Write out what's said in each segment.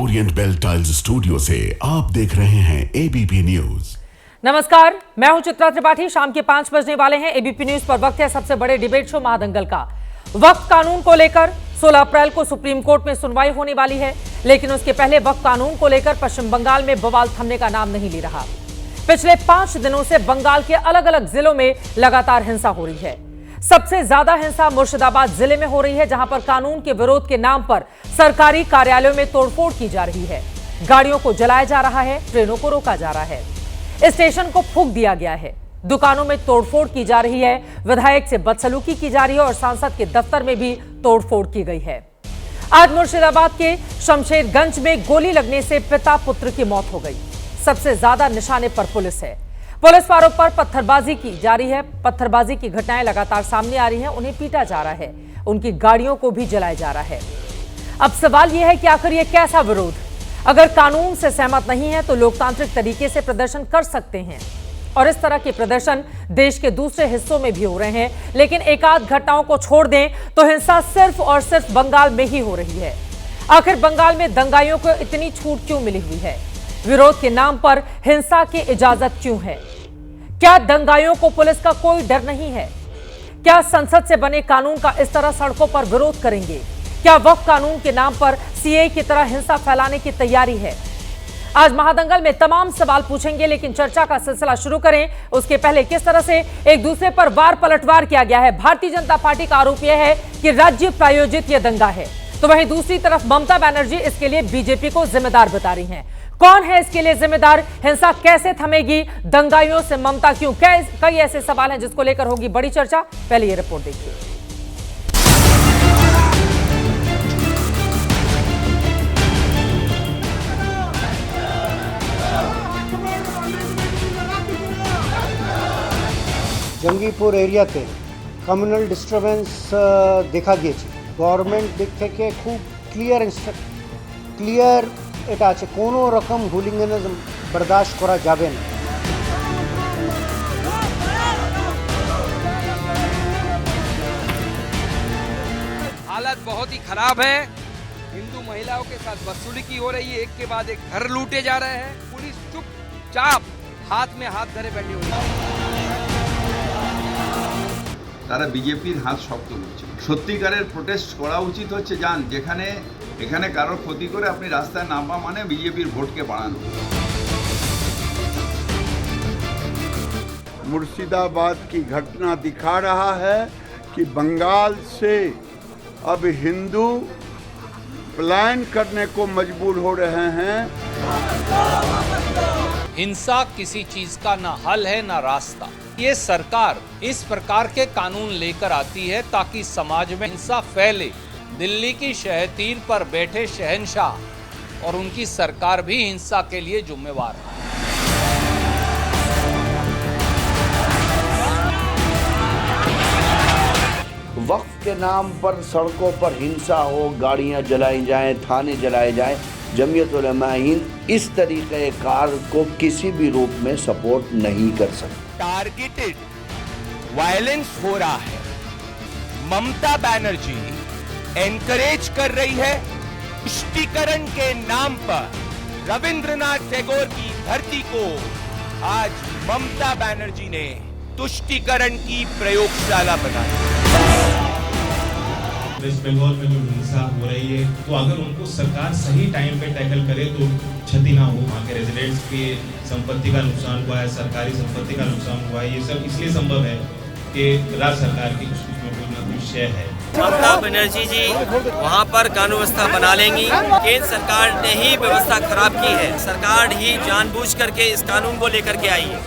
Orient bell tiles studio से आप देख रहे हैं एबीपी न्यूज। नमस्कार, मैं हूं चित्रा त्रिपाठी। शाम के 5 बजने वाले हैं। एबीपी न्यूज पर वक्त है सबसे बड़े डिबेट शो महादंगल का। वक्त कानून को लेकर 16 अप्रैल को सुप्रीम कोर्ट में सुनवाई होने वाली है, लेकिन उसके पहले वक्त कानून को लेकर पश्चिम बंगाल में बवाल थमने का नाम नहीं ले रहा। पिछले 5 दिनों से बंगाल के अलग अलग जिलों में लगातार हिंसा हो रही है। सबसे ज्यादा हिंसा मुर्शिदाबाद जिले में हो रही है, जहां पर कानून के विरोध के नाम पर सरकारी कार्यालयों में तोड़फोड़ की जा रही है। गाड़ियों को जलाया जा रहा है, ट्रेनों को रोका जा रहा है, स्टेशन को फूंक दिया गया है, दुकानों में तोड़फोड़ की जा रही है, विधायक से बदसलूकी की जा रही है और सांसद के दफ्तर में भी तोड़फोड़ की गई है। आज मुर्शिदाबाद के शमशेरगंज में गोली लगने से पिता पुत्र की मौत हो गई। सबसे ज्यादा निशाने पर पुलिस है। पुलिस वालों पर पत्थरबाजी की जा रही है। पत्थरबाजी की घटनाएं लगातार सामने आ रही हैं। उन्हें पीटा जा रहा है, उनकी गाड़ियों को भी जलाया जा रहा है। अब सवाल यह है कि आखिर यह कैसा विरोध? अगर कानून से सहमत नहीं है तो लोकतांत्रिक तरीके से प्रदर्शन कर सकते हैं, और इस तरह के प्रदर्शन देश के दूसरे हिस्सों में भी हो रहे हैं। लेकिन एकाध घटनाओं को छोड़ दें तो हिंसा सिर्फ और सिर्फ बंगाल में ही हो रही है। आखिर बंगाल में दंगाइयों को इतनी छूट क्यों मिली हुई है? विरोध के नाम पर हिंसा की इजाजत क्यों है? क्या दंगाइयों को पुलिस का कोई डर नहीं है? क्या संसद से बने कानून का इस तरह सड़कों पर विरोध करेंगे? क्या वक्फ कानून के नाम पर सीए की तरह हिंसा फैलाने की तैयारी है? आज महादंगल में तमाम सवाल पूछेंगे, लेकिन चर्चा का सिलसिला शुरू करें उसके पहले किस तरह से एक दूसरे पर वार पलटवार किया गया है। भारतीय जनता पार्टी का आरोप यह है कि राज्य प्रायोजित यह दंगा है, तो वहीं दूसरी तरफ ममता बनर्जी इसके लिए बीजेपी को जिम्मेदार बता रही हैं। कौन है इसके लिए जिम्मेदार? हिंसा कैसे थमेगी? दंगाइयों से ममता क्यों? कई ऐसे सवाल हैं जिसको लेकर होगी बड़ी चर्चा। पहले ये रिपोर्ट देखिए। जंगीपुर एरियाते कम्युनल डिस्टार्बेंस দেখা গিয়েছে। গভর্নমেন্ট দিক থেকে খুব ক্লিয়ার এটা আছে, কোনো রকম হুলিগানিজম বরদাস্ত করা যাবে না। हालत बहुत ही खराब है। हिंदू महिलाओं के साथ बदसलूकी हो रही है, एक के बाद एक घर लूटे जा रहे हैं। पुलिस चुपचाप हाथ में हाथ धरे बैठी हुई है। তারা বিজেপির হাত শক্ত করছে। সত্যিকারের প্রোটেস্ট করা উচিত হচ্ছে, যান যেখানে এখানে কারোর ক্ষতি করে আপনি রাস্তায় নামা মানে বিজেপির ভোটকে বাড়ানো। मुर्शिदाबाद की घटना दिखा रहा है कि बंगाल से अब हिंदू पलायन करने को मजबूर हो रहे हैं। हिंसा किसी चीज का ना हल है ना रास्ता। ये सरकार इस प्रकार के कानून लेकर आती है ताकि समाज में हिंसा फैले। दिल्ली की शहतीर पर बैठे शहंशाह और उनकी सरकार भी हिंसा के लिए जिम्मेवार है। वक्फ के नाम पर सड़कों पर हिंसा हो, गाड़ियां जलाई जाएं, थाने जलाए जाएं, जमीयत उलमा हिंद इस तरीके कार को किसी भी रूप में सपोर्ट नहीं कर सकती। टारगेटेड वायलेंस हो रहा है। ममता बनर्जी एनकरेज कर रही है। तुष्टीकरण के नाम पर रविंद्रनाथ टैगोर की धरती को आज ममता बनर्जी ने तुष्टीकरण की प्रयोगशाला बनाई। वेस्ट बंगाल में जो हिंसा हो रही है, तो अगर उनको सरकार सही टाइम पे टैकल करे तो क्षति ना हो। वहाँ के रेजिडेंट्स की संपत्ति का नुकसान हुआ है, सरकारी संपत्ति का नुकसान हुआ है। ये सब इसलिए संभव है कि राज्य सरकार की कुछ ना कुछ शेय है। ममता बनर्जी जी वहाँ पर कानून व्यवस्था बना लेंगी। केंद्र सरकार ने ही व्यवस्था खराब की है। सरकार ही जानबूझ करके इस कानून को लेकर के आई है।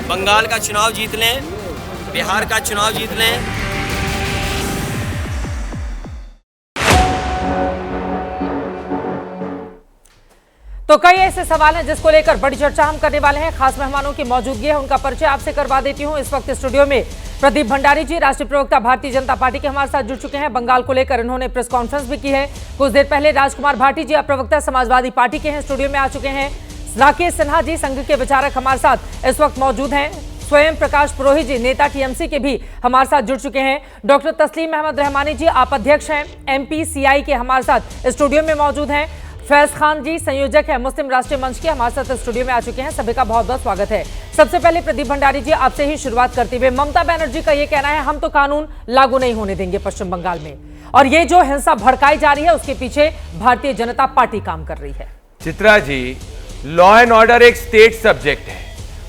बंगाल का चुनाव जीत लें, बिहार का चुनाव जीत लें। तो कई ऐसे सवाल हैं जिसको लेकर बड़ी चर्चा हम करने वाले हैं। खास मेहमानों की मौजूदगी है, उनका परिचय आपसे करवा देती हूं। इस वक्त स्टूडियो में प्रदीप भंडारी जी, राष्ट्रीय प्रवक्ता भारतीय जनता पार्टी के हमारे साथ जुड़ चुके हैं। बंगाल को लेकर इन्होंने प्रेस कॉन्फ्रेंस भी की है। कुछ देर पहले राजकुमार भाटी जी, प्रवक्ता समाजवादी पार्टी के हैं, स्टूडियो में आ चुके हैं। राकेश सिन्हा जी, संघ के विचारक हमारे साथ इस वक्त मौजूद हैं। स्वयं प्रकाश पुरोहित जी, नेता टीएमसी के भी हमारे साथ जुड़ चुके हैं। डॉक्टर तस्लीम अहमद रहमानी जी, आप अध्यक्ष हैं एमपीसीआई के, हमारे साथ स्टूडियो में मौजूद हैं। फैज खान जी संयोजक है मुस्लिम राष्ट्रीय मंच के, हमारे साथ स्टूडियो में आ चुके हैं। सभी का बहुत बहुत स्वागत है। सबसे पहले प्रदीप भंडारी जी, आपसे ही शुरुआत करते हुए, ममता बनर्जी का ये कहना है हम तो कानून लागू नहीं होने देंगे पश्चिम बंगाल में, और ये जो हिंसा भड़काई जा रही है उसके पीछे भारतीय जनता पार्टी काम कर रही है। Chitra ji, law and order एक स्टेट सब्जेक्ट है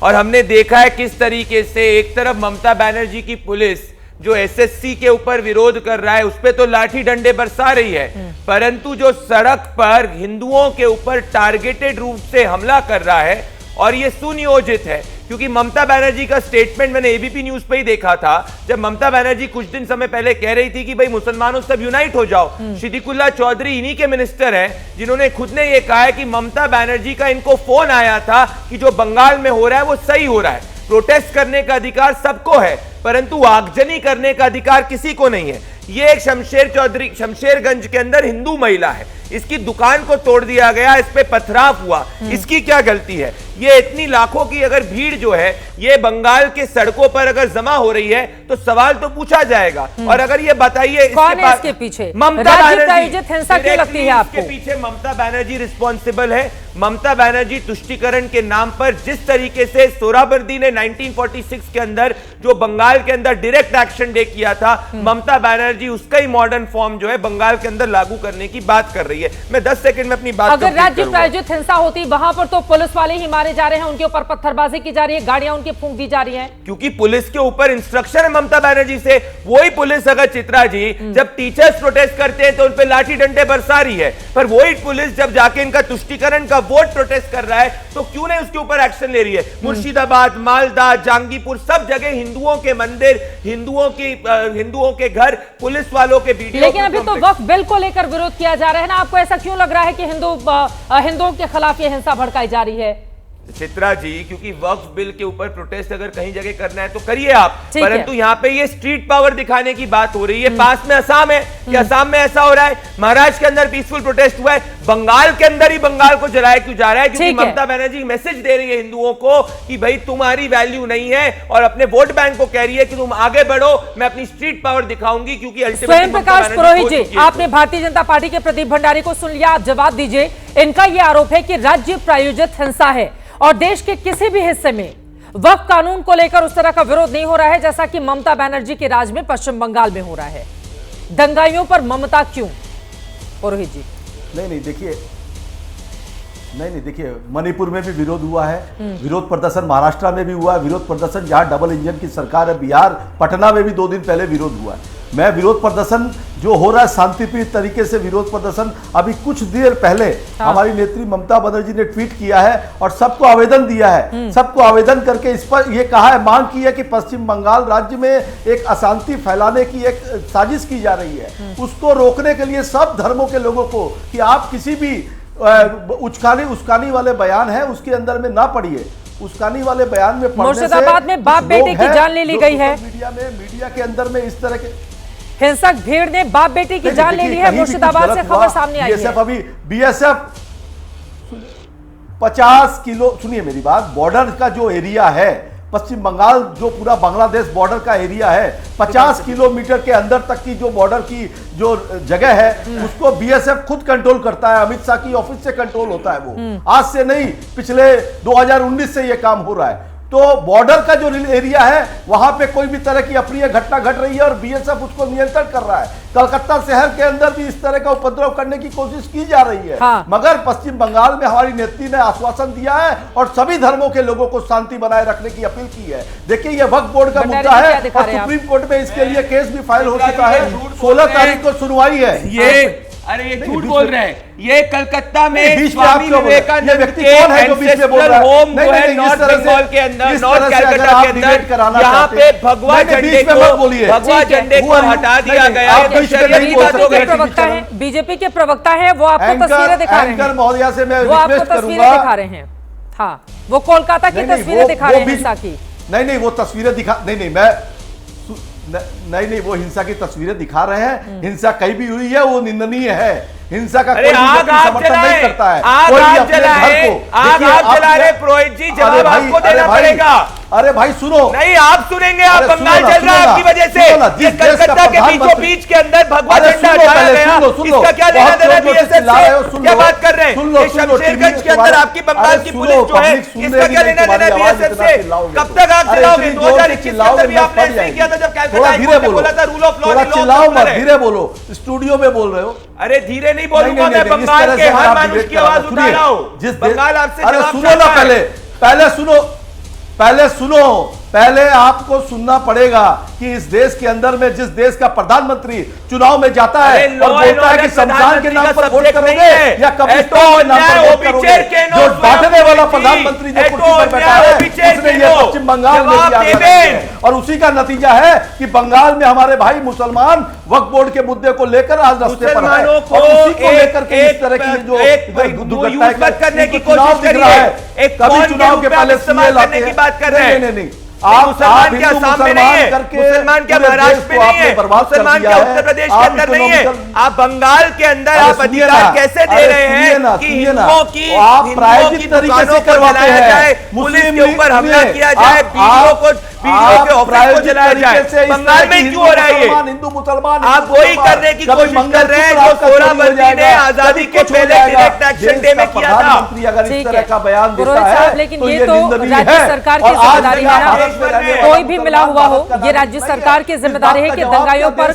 और हमने देखा है किस तरीके से एक तरफ ममता बनर्जी की पुलिस जो एसएससी के ऊपर विरोध कर रहा है उस पे तो लाठी डंडे बरसा रही है, परंतु जो सड़क पर हिंदुओं के ऊपर टारगेटेड रूप से हमला कर रहा है और ये सुनियोजित है। क्योंकि ममता बनर्जी का स्टेटमेंट मैंने एबीपी न्यूज पे ही देखा था, जब ममता बनर्जी कुछ दिन समय पहले कह रही थी कि भाई मुसलमानों सब यूनाइट हो जाओ। सिद्दीकुल्लाह चौधरी इन्हीं के मिनिस्टर हैं जिन्होंने खुद ने ये कहा है कि ममता बनर्जी का इनको फोन आया था कि जो बंगाल में हो रहा है वो सही हो रहा है। प्रोटेस्ट करने का अधिकार सबको है, परंतु आगजनी करने का अधिकार किसी को नहीं है। ये एक शमशेरगंज के अंदर हिंदू महिला है, इसकी दुकान को तोड़ दिया गया, इस पे पथराव हुआ, इसकी क्या गलती है? ये इतनी लाखों की अगर भीड़ जो है ये बंगाल के सड़कों पर अगर जमा हो रही है तो सवाल तो पूछा जाएगा। और अगर ये बताइए कौन है इसके पीछे? ममता बनर्जी। हिंसा क्यों लगती है आपको? इसके पीछे ममता बनर्जी रिस्पॉन्सिबल है। ममता बनर्जी तुष्टीकरण के नाम पर जिस तरीके से सोहरावर्दी ने 1946 के अंदर जो बंगाल के अंदर डायरेक्ट एक्शन डे किया था, ममता बनर्जी उसका ही मॉडर्न फॉर्म जो है बंगाल के अंदर लागू करने की बात कर रही है। मैं 10 सेकंड में अपनी बात अगर राज्य प्रायोजित हिंसा होती वहां पर तो पुलिस वाले ही मारे जा रहे हैं, उनके ऊपर पत्थरबाजी की जा रही है, गाड़ियां उनके फूंक दी जा रही हैं। क्योंकि पुलिस के ऊपर इंस्ट्रक्शन है ममता बनर्जी से। वही पुलिस अगर चित्रा जी जब टीचर्स प्रोटेस्ट करते हैं तो उन पे लाठी डंडे बरसा रही है, पर वही पुलिस जब जाके इनका तुष्टीकरण का वोट प्रोटेस्ट कर रहा है तो क्यों नहीं उसके ऊपर एक्शन ले रही है? मुर्शिदाबाद, मालदा, जहांगीरपुर सब जगह हिंदुओं के मंदिर, हिंदुओं के घर, पुलिस वालों के वीडियो। लेकिन अभी तो वक्फ बिल को लेकर विरोध किया जा रहा है ना, आपको ऐसा क्यों लग रहा है कि हिंदुओं के खिलाफ ये हिंसा भड़काई जा रही है? चित्रा जी, क्योंकि वक्फ बिल के ऊपर प्रोटेस्ट अगर कहीं जगह करना है तो करिए आप, परंतु यहाँ पे ये स्ट्रीट पावर दिखाने की बात हो रही है। पास में असम है कि असम में ऐसा हो रहा है, महाराष्ट्र के अंदर पीसफुल प्रोटेस्ट हुआ है, बंगाल के अंदर ही बंगाल को जलाया क्यों जा रहा है? क्योंकि ममता बनर्जी मैसेज दे रही है हिंदुओं को कि भाई तुम्हारी वैल्यू नहीं है, और अपने वोट बैंक को कह रही है कि तुम आगे बढ़ो, मैं अपनी स्ट्रीट पावर दिखाऊंगी। क्योंकि स्वयं प्रकाश पुरोहित जी, आपने भारतीय जनता पार्टी के प्रदीप भंडारी को सुन लिया, आप जवाब दीजिए। इनका यह आरोप है कि राज्य प्रायोजित हिंसा है और देश के किसी भी हिस्से में वक्फ कानून को लेकर उस तरह का विरोध नहीं हो रहा है जैसा कि ममता बनर्जी के राज में पश्चिम बंगाल में हो रहा है। दंगाइयों पर ममता क्यों? पुरोहित जी। नहीं देखिए, मणिपुर में भी विरोध हुआ है, विरोध प्रदर्शन महाराष्ट्र में भी हुआ है, विरोध प्रदर्शन जहां डबल इंजन की सरकार है, बिहार पटना में भी 2 दिन पहले विरोध हुआ है। मैं विरोध प्रदर्शन जो हो रहा है शांतिप्रिय तरीके से विरोध प्रदर्शन, अभी कुछ देर पहले हमारी नेत्री ममता बनर्जी ने ट्वीट किया है और सबको आवेदन दिया है, सबको आवेदन करके इस पर यह कहा है, मांग की है कि पश्चिम बंगाल राज्य में एक अशांति फैलाने की एक साजिश की जा रही है। उसको रोकने के लिए सब धर्मों के लोगों को कि आप किसी भी उस्कानी वाले बयान है उसके अंदर में ना पढ़िए। उस्कानी वाले बयान में मुर्शिदाबाद में बाप बेटे की जान ले ली गई है। मीडिया के अंदर में इस तरह के हिंसक भीड़ ने बाप बेटे की जान ले ली है, मुर्शिदाबाद से खबर सामने आई है। अभी बीएसएफ 50 किलो, सुनिए मेरी बात, बॉर्डर का जो एरिया है पश्चिम बंगाल, जो पूरा बांग्लादेश बॉर्डर का एरिया है, 50 किलोमीटर के अंदर तक की जो बॉर्डर की जो जगह है उसको बीएसएफ खुद कंट्रोल करता है। अमित शाह की ऑफिस से कंट्रोल होता है वो, आज से नहीं, पिछले 2019 से ये काम हो रहा है। तो बॉर्डर का जो एरिया है वहां पे कोई भी तरह की अप्रिय घटना घट रही है और बीएसएफ उसको नियंत्रण कर रहा है। कलकत्ता शहर के अंदर भी इस तरह का उपद्रव करने की कोशिश की जा रही है। मगर पश्चिम बंगाल में हमारी नेत्री ने आश्वासन दिया है और सभी धर्मों के लोगों को शांति बनाए रखने की अपील की है। देखिए, ये वक्फ बोर्ड का मुद्दा है और सुप्रीम कोर्ट में इसके लिए केस भी फाइल हो चुका है। 16 तारीख को सुनवाई है। अरे ये झूठ बोल रहे हैं, ये कलकत्ता में बीच स्वामी विवेकानंद के एंसेस्ट्रल होम जो है नॉर्थ बंगाल के अंदर, नॉर्थ कलकत्ता के अंदर, यहाँ पे भगवा झंडे को हटा दिया गया है। प्रवक्ता है, बीजेपी के प्रवक्ता है, वो आपको तस्वीरें दिखा रहे हैं, महोदया से मैं वो आपको तस्वीरें दिखा रहे हैं। हाँ, वो कोलकाता की तस्वीरें दिखा रहे हैं हिंसा की। नहीं, वो तस्वीरें दिखा नहीं, वो हिंसा की तस्वीरें दिखा रहे हैं। हिंसा कहीं भी हुई है वो निंदनीय है। हिंसा का कोई समर्थन नहीं करता है। आग आप जला रहे पुरोहित जी, जवाब आपको देना पड़ेगा। अरे भाई सुनो, नहीं आप सुनेंगे, आप बंगाल चल रहा है आपकी वजह से। ये कलकत्ता के बीचों बीच के अंदर भगवा झंडा हटाया गया, इसका क्या लेना देना बीएसएफ से? क्या बात कर रहे हैं? शमशेरगंज के अंदर आपकी बंगाल की पुलिस जो है, इसका क्या लेना देना बीएसएफ से? कब तक आप चलाओगे? 2021 के अंदर भी आपने ऐसे ही किया था जब कैलकाटा हाई कोर्ट ने बोला था रूल ऑफ लॉ। चिल्लाओ मत, धीरे बोलो, स्टूडियो में बोल रहे हो। अरे धीरे नहीं बोलूंगा मैं, बंगाल के हर मानुष की आवाज उठा रहा हूं। बंगाल आपसे जवाब सुनो ना, पहले सुनो, पहले आपको सुनना पड़ेगा कि इस देश के अंदर में जिस देश का प्रधानमंत्री चुनाव में जाता है और बोलता है कि शमशान के नाम पर वोट करोगे या कब्रिस्तान के नाम पर वोट करोगे, जो बांटने वाला प्रधानमंत्री जो कुर्सी पर बैठा है उसने ये पश्चिम बंगाल में किया और उसी का नतीजा है कि बंगाल में हमारे भाई मुसलमान वक्फ बोर्ड के मुद्दे को लेकर आज रास्ते पर है और उसी को लेकर के इस तरह की जो दुर्घटनाएं करने की कोशिश कर रही है। कभी चुनाव के पहले इस्तेमाल करने की बात कर रहे हैं। नहीं, आप मुसलमान क्या सामने नहीं है, मुसलमान क्या महाराष्ट्र में नहीं है, मुसलमान क्या उत्तर प्रदेश के अंदर नहीं है, आप बंगाल के अंदर आप अधिकार कैसे दे रहे हैं कि हिंदुओं की दुकानों को जलाया जाए, पुलिस के ऊपर हमला किया जाए, बीडीओ के ऑफिस को जलाया जाए? बंगाल में क्यों हो रहा है ये? हिंदू मुसलमान आप वही करने की कोशिश कर रहे हैं जो सोहरावर्दी ने आजादी के पहले डायरेक्ट एक्शन डे में किया था। अगर इस तरह का बयान देता पुरोहित है साहब, लेकिन ये तो राज्य सरकार की जिम्मेदारी है ना, कोई भी मिला हुआ हो, ये राज्य सरकार की जिम्मेदारी है कि दंगाइयों पर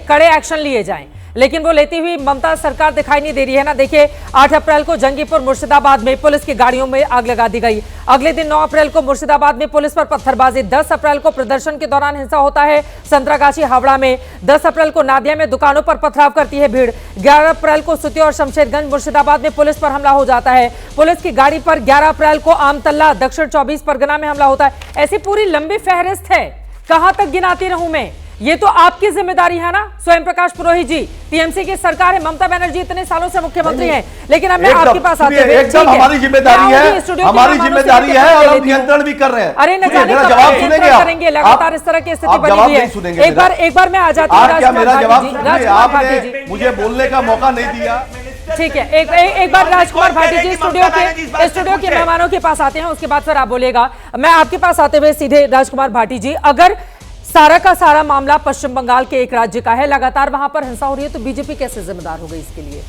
कड़े एक्शन लिए जाएं, लेकिन वो लेती हुई ममता सरकार दिखाई नहीं दे रही है ना। देखिए 8 अप्रैल को जंगीपुर मुर्शिदाबाद में पुलिस की गाड़ियों में आग लगा दी गई। अगले दिन 9 अप्रैल को मुर्शिदाबाद में पुलिस पर पत्थरबाजी। 10 अप्रैल को प्रदर्शन के दौरान हिंसा होता है संतरागाछी हावड़ा में। 10 अप्रैल को नादिया में दुकानों पर पथराव करती है भीड़। 11 अप्रैल को सुती और शमशेरगंज मुर्शिदाबाद में पुलिस पर हमला हो जाता है। पुलिस की गाड़ी पर 11 अप्रैल को आमतल्ला दक्षिण 24 परगना में हमला होता है। ऐसी पूरी लंबी फहरिस्त है, कहां तक गिनाती रहूं मैं? ये तो आपकी जिम्मेदारी है ना स्वयं प्रकाश पुरोहित जी। टीएमसी की सरकार है, ममता बनर्जी इतने सालों से मुख्यमंत्री हैं, लेकिन अब मैं आपके पास आते हुए एकदम हमारी जिम्मेदारी है, हमारी जिम्मेदारी है और हम नियंत्रण भी कर रहे हैं। अरे न जाने कब नियंत्रण करेंगे, लगातार इस तरह की स्थिति बनी हुई है। एक बार मैं आ जाती हूँ राजकुमार भाटी जी, मुझे बोलने का मौका नहीं दिया। ठीक है, एक बार राजकुमार भाटी जी स्टूडियो के मेहमानों के पास आते हैं, उसके बाद फिर आप बोलेगा। मैं आपके पास आते हुए सीधे राजकुमार भाटी जी, अगर सारा का सारा मामला पश्चिम बंगाल के एक राज्य का है, लगातार वहां पर हिंसा हो रही है, तो बीजेपी कैसे जिम्मेदार हो गई इसके लिए?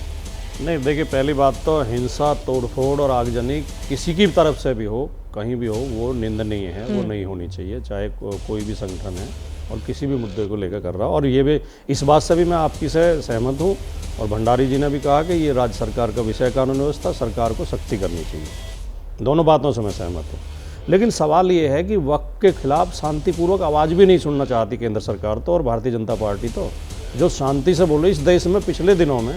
नहीं देखिए, पहली बात तो हिंसा, तोड़फोड़ और आगजनी किसी की तरफ से भी हो, कहीं भी हो, वो निंदनीय है, वो नहीं होनी चाहिए, चाहे कोई भी संगठन है और किसी भी मुद्दे को लेकर कर रहा। और ये भी इस बात से भी मैं आपकी से सहमत हूँ और भंडारी जी ने भी कहा कि ये राज्य सरकार का विषय कानून व्यवस्था, सरकार को सख्ती करनी चाहिए। दोनों बातों से मैं सहमत हूँ, लेकिन सवाल ये है कि वक्फ के खिलाफ शांतिपूर्वक आवाज़ भी नहीं सुनना चाहती केंद्र सरकार तो और भारतीय जनता पार्टी तो, जो शांति से बोल रही। इस देश में पिछले दिनों में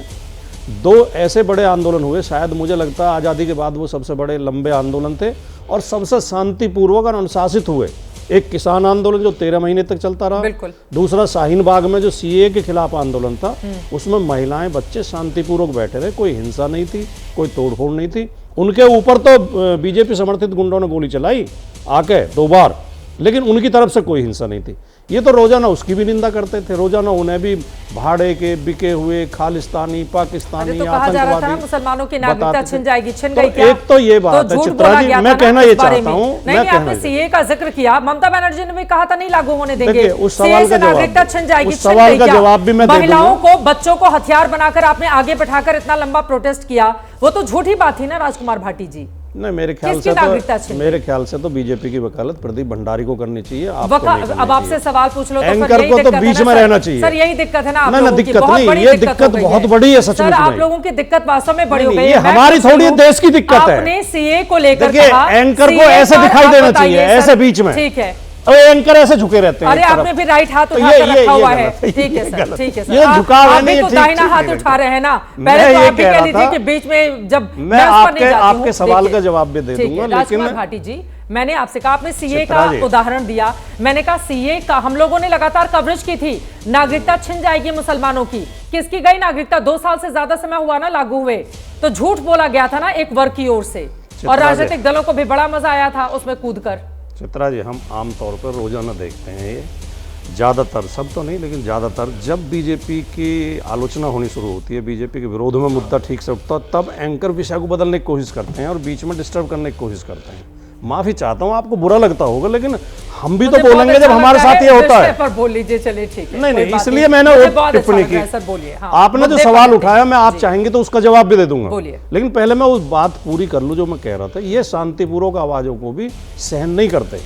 2 ऐसे बड़े आंदोलन हुए, शायद मुझे लगता है आज़ादी के बाद वो सबसे बड़े लंबे आंदोलन थे और सबसे शांतिपूर्वक और अनुशासित हुए। एक किसान आंदोलन जो 13 महीने तक चलता रहा, दूसरा शाहीन बाग में जो सीए के खिलाफ आंदोलन था, उसमें महिलाएं बच्चे शांतिपूर्वक बैठे रहे, कोई हिंसा नहीं थी, कोई तोड़फोड़ नहीं थी। उनके ऊपर तो बीजेपी समर्थित गुंडों ने गोली चलाई आके 2 बार, लेकिन उनकी तरफ से कोई हिंसा नहीं थी। ये तो रोजाना उसकी भी निंदा करते थे, रोजाना उन्हें भी भाड़े के बिके हुए खालिस्तानी, पाकिस्तानी, तो कहा जा रहा था मुसलमानों की नागरिकता छिन जाएगी, छिन गई क्या? एक तो ये बात है चित्रा जी, मैं कहना ये चाहता हूँ, नहीं आपने सीए का जिक्र किया, ममता बनर्जी ने भी कहा था नहीं लागू होने देंगे, उस सवाल का नागरिकता छिन जाएगी, सवाल का जवाब भी मैं महिलाओं को, बच्चों को हथियार बनाकर आपने आगे बैठाकर इतना लंबा प्रोटेस्ट किया, वो तो झूठी बात थी ना राजकुमार भाटी जी? नहीं, मेरे ख्याल से तो बीजेपी की वकालत प्रदीप भंडारी को करनी चाहिए। अब आपसे सवाल पूछ लो तो एंकर को तो बीच में रहना चाहिए। सर यही दिक्कत है ना आप लोगों की? दिक्कत नहीं, ये दिक्कत बहुत बड़ी है सच में। आप लोगों की दिक्कत वास्तव में बड़ी हो गई है, हमारी थोड़ी देश की दिक्कत है। आपने सीए को लेकर एंकर को ऐसे दिखाई देना चाहिए, ऐसे बीच में, ठीक है, एंकर ऐसे झुके रहते हैं। अरे आपने भी राइट हाथ उठा कर रखा हुआ है, ठीक है सर, ठीक है सर। ये झुकाव है नहीं, आप तो दाहिना हाथ उठा रहे हैं ना, पहले तो आप भी कह लीजिए कि बीच में जब मैं आपके सवाल का जवाब भी दे दूंगा। लेकिन भाटी जी, मैंने आपसे कहा, आपने सीए का उदाहरण दिया, मैंने कहा सीए का हम लोगों ने लगातार कवरेज की थी, नागरिकता छिन जाएगी मुसलमानों की, किसकी गई नागरिकता? 2 साल से ज्यादा समय हुआ ना लागू हुए, तो झूठ बोला गया था ना एक वर्ग की ओर से, और राजनीतिक दलों को भी बड़ा मजा आया था उसमें कूदकर। चित्रा जी, हम आमतौर पर रोजाना देखते हैं, ये ज़्यादातर, सब तो नहीं लेकिन ज़्यादातर, जब बीजेपी की आलोचना होनी शुरू होती है, बीजेपी के विरोध में मुद्दा ठीक से उठता है, तब एंकर विषय को बदलने की कोशिश करते हैं और बीच में डिस्टर्ब करने की कोशिश करते हैं। माफी चाहता हूँ, आपको बुरा लगता होगा, लेकिन हम भी तो मुझे बहुत बोलेंगे अच्छा जब हमारे लगता साथ ये होता है। पर बोल लीजिए, चलिए ठीक है। नहीं कोई नहीं, बात इसलिए मैंने मुझे वो बहुत अच्छा टिप्पणी लग की। रहा है, सर बोलिए। हाँ, आपने जो मुद्दे सवाल पर उठाया, मैं आप जी। चाहेंगे तो उसका जवाब भी दे दूंगा, बोलिए। लेकिन पहले मैं उस बात पूरी कर लूं जो मैं कह रहा था। ये शांतिपूर्वक आवाजों को भी सहन नहीं करते।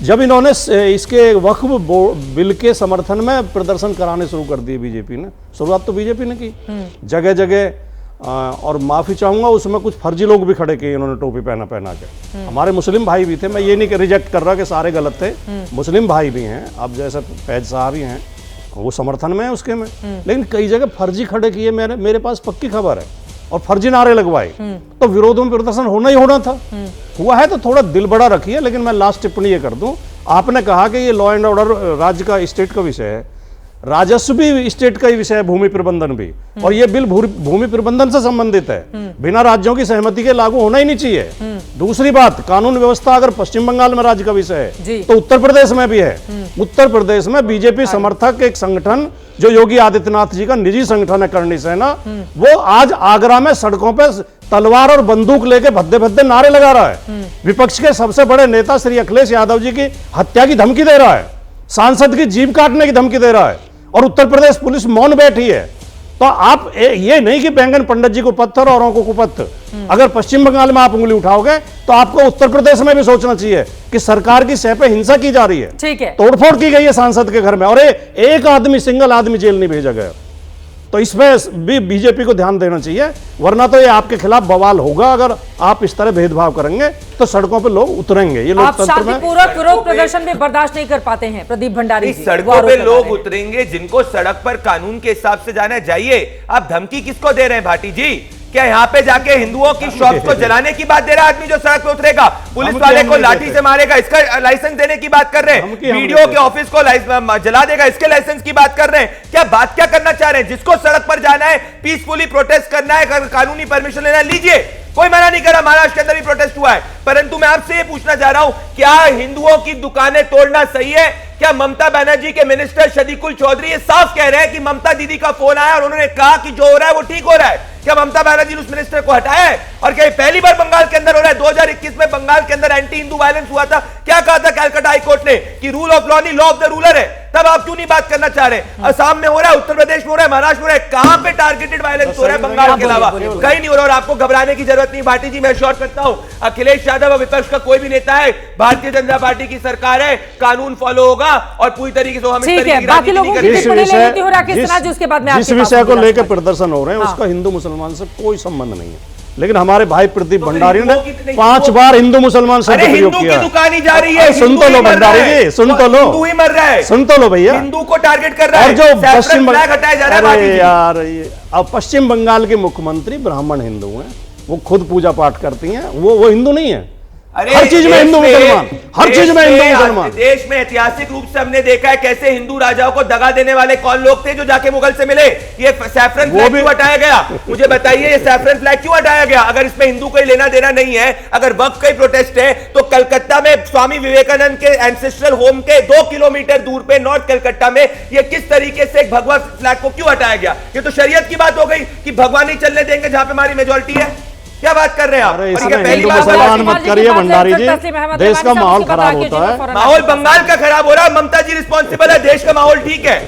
जब इन्होंने इसके वक्फ बिल के समर्थन में प्रदर्शन कराने शुरू कर दिए बीजेपी ने, शुरुआत तो बीजेपी ने की जगह जगह, और माफी चाहूंगा उसमें कुछ फर्जी लोग भी खड़े किए इन्होंने टोपी पहना के। हमारे मुस्लिम भाई भी थे, मैं ये नहीं रिजेक्ट कर रहा कि सारे गलत थे, मुस्लिम भाई भी हैं, अब जैसे फैज साहब ही हैं, वो समर्थन में है उसके में, लेकिन कई जगह फर्जी खड़े किए, मेरे पास पक्की खबर है, और फर्जी नारे लगवाए, तो विरोध में प्रदर्शन होना ही होना था। हुआ है तो थोड़ा दिल बड़ा रखिए। लेकिन मैं लास्ट टिप्पणी ये कर दूं, आपने कहा कि ये लॉ एंड ऑर्डर राज्य का, स्टेट का विषय है, राजस्व भी स्टेट का ही विषय है, भूमि प्रबंधन भी, और ये बिल भूमि प्रबंधन से संबंधित है, बिना राज्यों की सहमति के लागू होना ही नहीं चाहिए। दूसरी बात, कानून व्यवस्था अगर पश्चिम बंगाल में राज्य का विषय है तो उत्तर प्रदेश में भी है। उत्तर प्रदेश में बीजेपी समर्थक एक संगठन जो योगी आदित्यनाथ जी का निजी संगठन है, करणी सेना, वो आज आगरा में सड़कों पर तलवार और बंदूक लेके भद्दे भद्दे नारे लगा रहा है। विपक्ष के सबसे बड़े नेता श्री अखिलेश यादव जी की हत्या की धमकी दे रहा है, सांसद की जीभ काटने की धमकी दे रहा है, और उत्तर प्रदेश पुलिस मौन बैठी है। तो आप ये नहीं कि बैंगन पंडित जी को पत्थर औरों को कुपत्थ, अगर पश्चिम बंगाल में आप उंगली उठाओगे तो आपको उत्तर प्रदेश में भी सोचना चाहिए कि सरकार की सह पे हिंसा की जा रही है, ठीक है, तोड़फोड़ की गई है सांसद के घर में, और एक आदमी, सिंगल आदमी जेल नहीं भेजा गया। तो इसमें भी बीजेपी को ध्यान देना चाहिए, वरना तो ये आपके खिलाफ बवाल होगा। अगर आप इस तरह भेदभाव करेंगे तो सड़कों पे लोग उतरेंगे। ये आप शांतिपूर्वक विरोध प्रदर्शन में बर्दाश्त नहीं कर पाते हैं, प्रदीप भंडारी जी। सड़कों पे लोग उतरेंगे, जिनको सड़क पर कानून के हिसाब से जाना जाइए। आप धमकी किसको दे रहे हैं भाटी जी? क्या यहाँ पे जाके हिंदुओं की शॉप को जलाने की बात दे रहा है आदमी जो सड़क पे उतरेगा, पुलिस वाले को लाठी से मारेगा, इसका लाइसेंस देने की बात कर रहे हैं, वीडियो के ऑफिस को जला देगा, इसके लाइसेंस की बात कर रहे हैं? क्या बात क्या करना चाह रहे हैं? जिसको सड़क पर जाना है, पीसफुली प्रोटेस्ट करना है, कानूनी परमिशन लेना, लीजिए, कोई मना नहीं कर रहा। महाराष्ट्र के अंदर भी प्रोटेस्ट हुआ है, परंतु मैं आपसे ये पूछना चाह रहा हूं, क्या हिंदुओं की दुकानें तोड़ना सही है? क्या ममता बनर्जी के मिनिस्टर शदीकुल चौधरी ये साफ कह रहे हैं कि ममता दीदी का फोन आया और उन्होंने कहा कि जो हो रहा है वो ठीक हो रहा है? क्या ममता बनर्जी ने उस मिनिस्टर को हटाया है? और क्या पहली बार बंगाल के अंदर हो रहा है? 2021 में बंगाल के अंदर एंटी हिंदू वायलेंस हुआ था, क्या कहा था कैलकाटा हाईकोर्ट ने कि रूल ऑफ लॉ नहीं, लॉ ऑफ द रूलर है। तब आप क्यों नहीं बात करना चाह रहे? असम में हो रहा है, उत्तर प्रदेश में हो रहा है, महाराष्ट्र में हो रहा है, कहां पे टारगेटेड वायलेंस हो रहा है बंगाल के अलावा? कहीं नहीं हो रहा। और आपको घबराने की जरूरत नहीं भाटी जी, मैं श्योर करता हूं अखिलेश यादव और विपक्ष का कोई भी नेता है, भारतीय जनता पार्टी की सरकार है, कानून फॉलो होगा और पूरी तरीके से हम इस तरीके की राजनीति नहीं करेंगे। जिस विषय को लेकर प्रदर्शन हो रहे हैं उसका हिंदू मुसलमान से कोई संबंध नहीं है, लेकिन हमारे भाई प्रदीप भंडारी ने 5 बार हिंदू मुसलमान शब्द प्रयोग किया। दुकान ही जा रही है, सुन तो लो भंडारी जी, सुन तो लो, हिंदू ही मर रहा है, सुन तो लो भैया, हिंदू को टारगेट कर रहा है, और जो पश्चिम हटाया जा रहा है यार, अब पश्चिम बंगाल के मुख्यमंत्री ब्राह्मण हिंदू हैं, वो खुद पूजा पाठ करती हैं, वो हिंदू नहीं है। हर चीज में हिंदू मुसलमान, हर चीज में हिंदू मुसलमान। देश में ऐतिहासिक रूप से हमने देखा है कैसे हिंदू राजाओं को दगा देने वाले कौन लोग थे जो जाके मुगल से मिले। ये सैफरन फ्लैग क्यों हटाया गया? मुझे बताइए, ये सैफरन फ्लैग क्यों हटाया गया? अगर इसमें हिंदू कोई लेना देना नहीं है, अगर वक्फ का ही प्रोटेस्ट है, तो कलकत्ता में स्वामी विवेकानंद के एंसेस्ट्रल होम के 2 किलोमीटर दूर पे नॉर्थ कलकत्ता में ये किस तरीके से भगवा फ्लैग को क्यों हटाया गया? ये तो शरीयत की बात हो गई कि भगवान नहीं चलने देंगे जहां पे हमारी मेजोरिटी है। क्या बात कर रहे हैं आप? पहली बार मत करिए भंडारी जी, देश का माहौल खराब होता है। माहौल बंगाल का खराब हो रहा है, ममता जी रिस्पॉन्सिबल है, देश का माहौल ठीक है।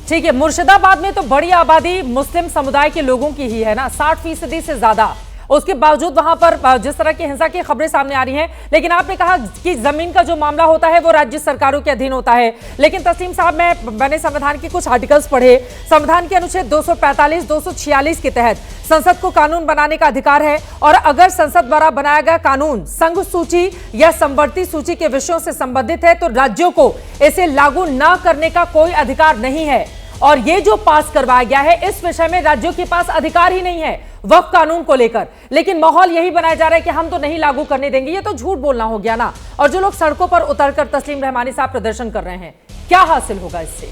ठीक है, मुर्शिदाबाद में तो बड़ी आबादी मुस्लिम समुदाय के लोगों की ही है ना, 60% से ज्यादा। उसके बावजूद वहां पर जिस तरह की हिंसा की खबरें सामने आ रही हैं, लेकिन आपने कहा कि जमीन का जो मामला होता है वो राज्य सरकारों के अधीन होता है। लेकिन तस्लीम साहब, मैंने संविधान के कुछ आर्टिकल्स पढ़े। संविधान के अनुच्छेद 245, 246 के तहत संसद को कानून बनाने का अधिकार है, और अगर संसद द्वारा बनाया गया कानून संघ सूची या समवर्ती सूची के विषयों से संबंधित है तो राज्यों को इसे लागू न करने का कोई अधिकार नहीं है। और ये जो पास करवाया गया है, इस विषय में राज्यों के पास अधिकार ही नहीं है वक्फ कानून को लेकर। लेकिन माहौल यही बनाया जा रहा है कि हम तो नहीं लागू करने देंगे। ये तो झूठ बोलना हो गया ना। और जो लोग सड़कों पर उतरकर तस्लीम रहमानी साहब प्रदर्शन कर रहे हैं, क्या हासिल होगा इससे?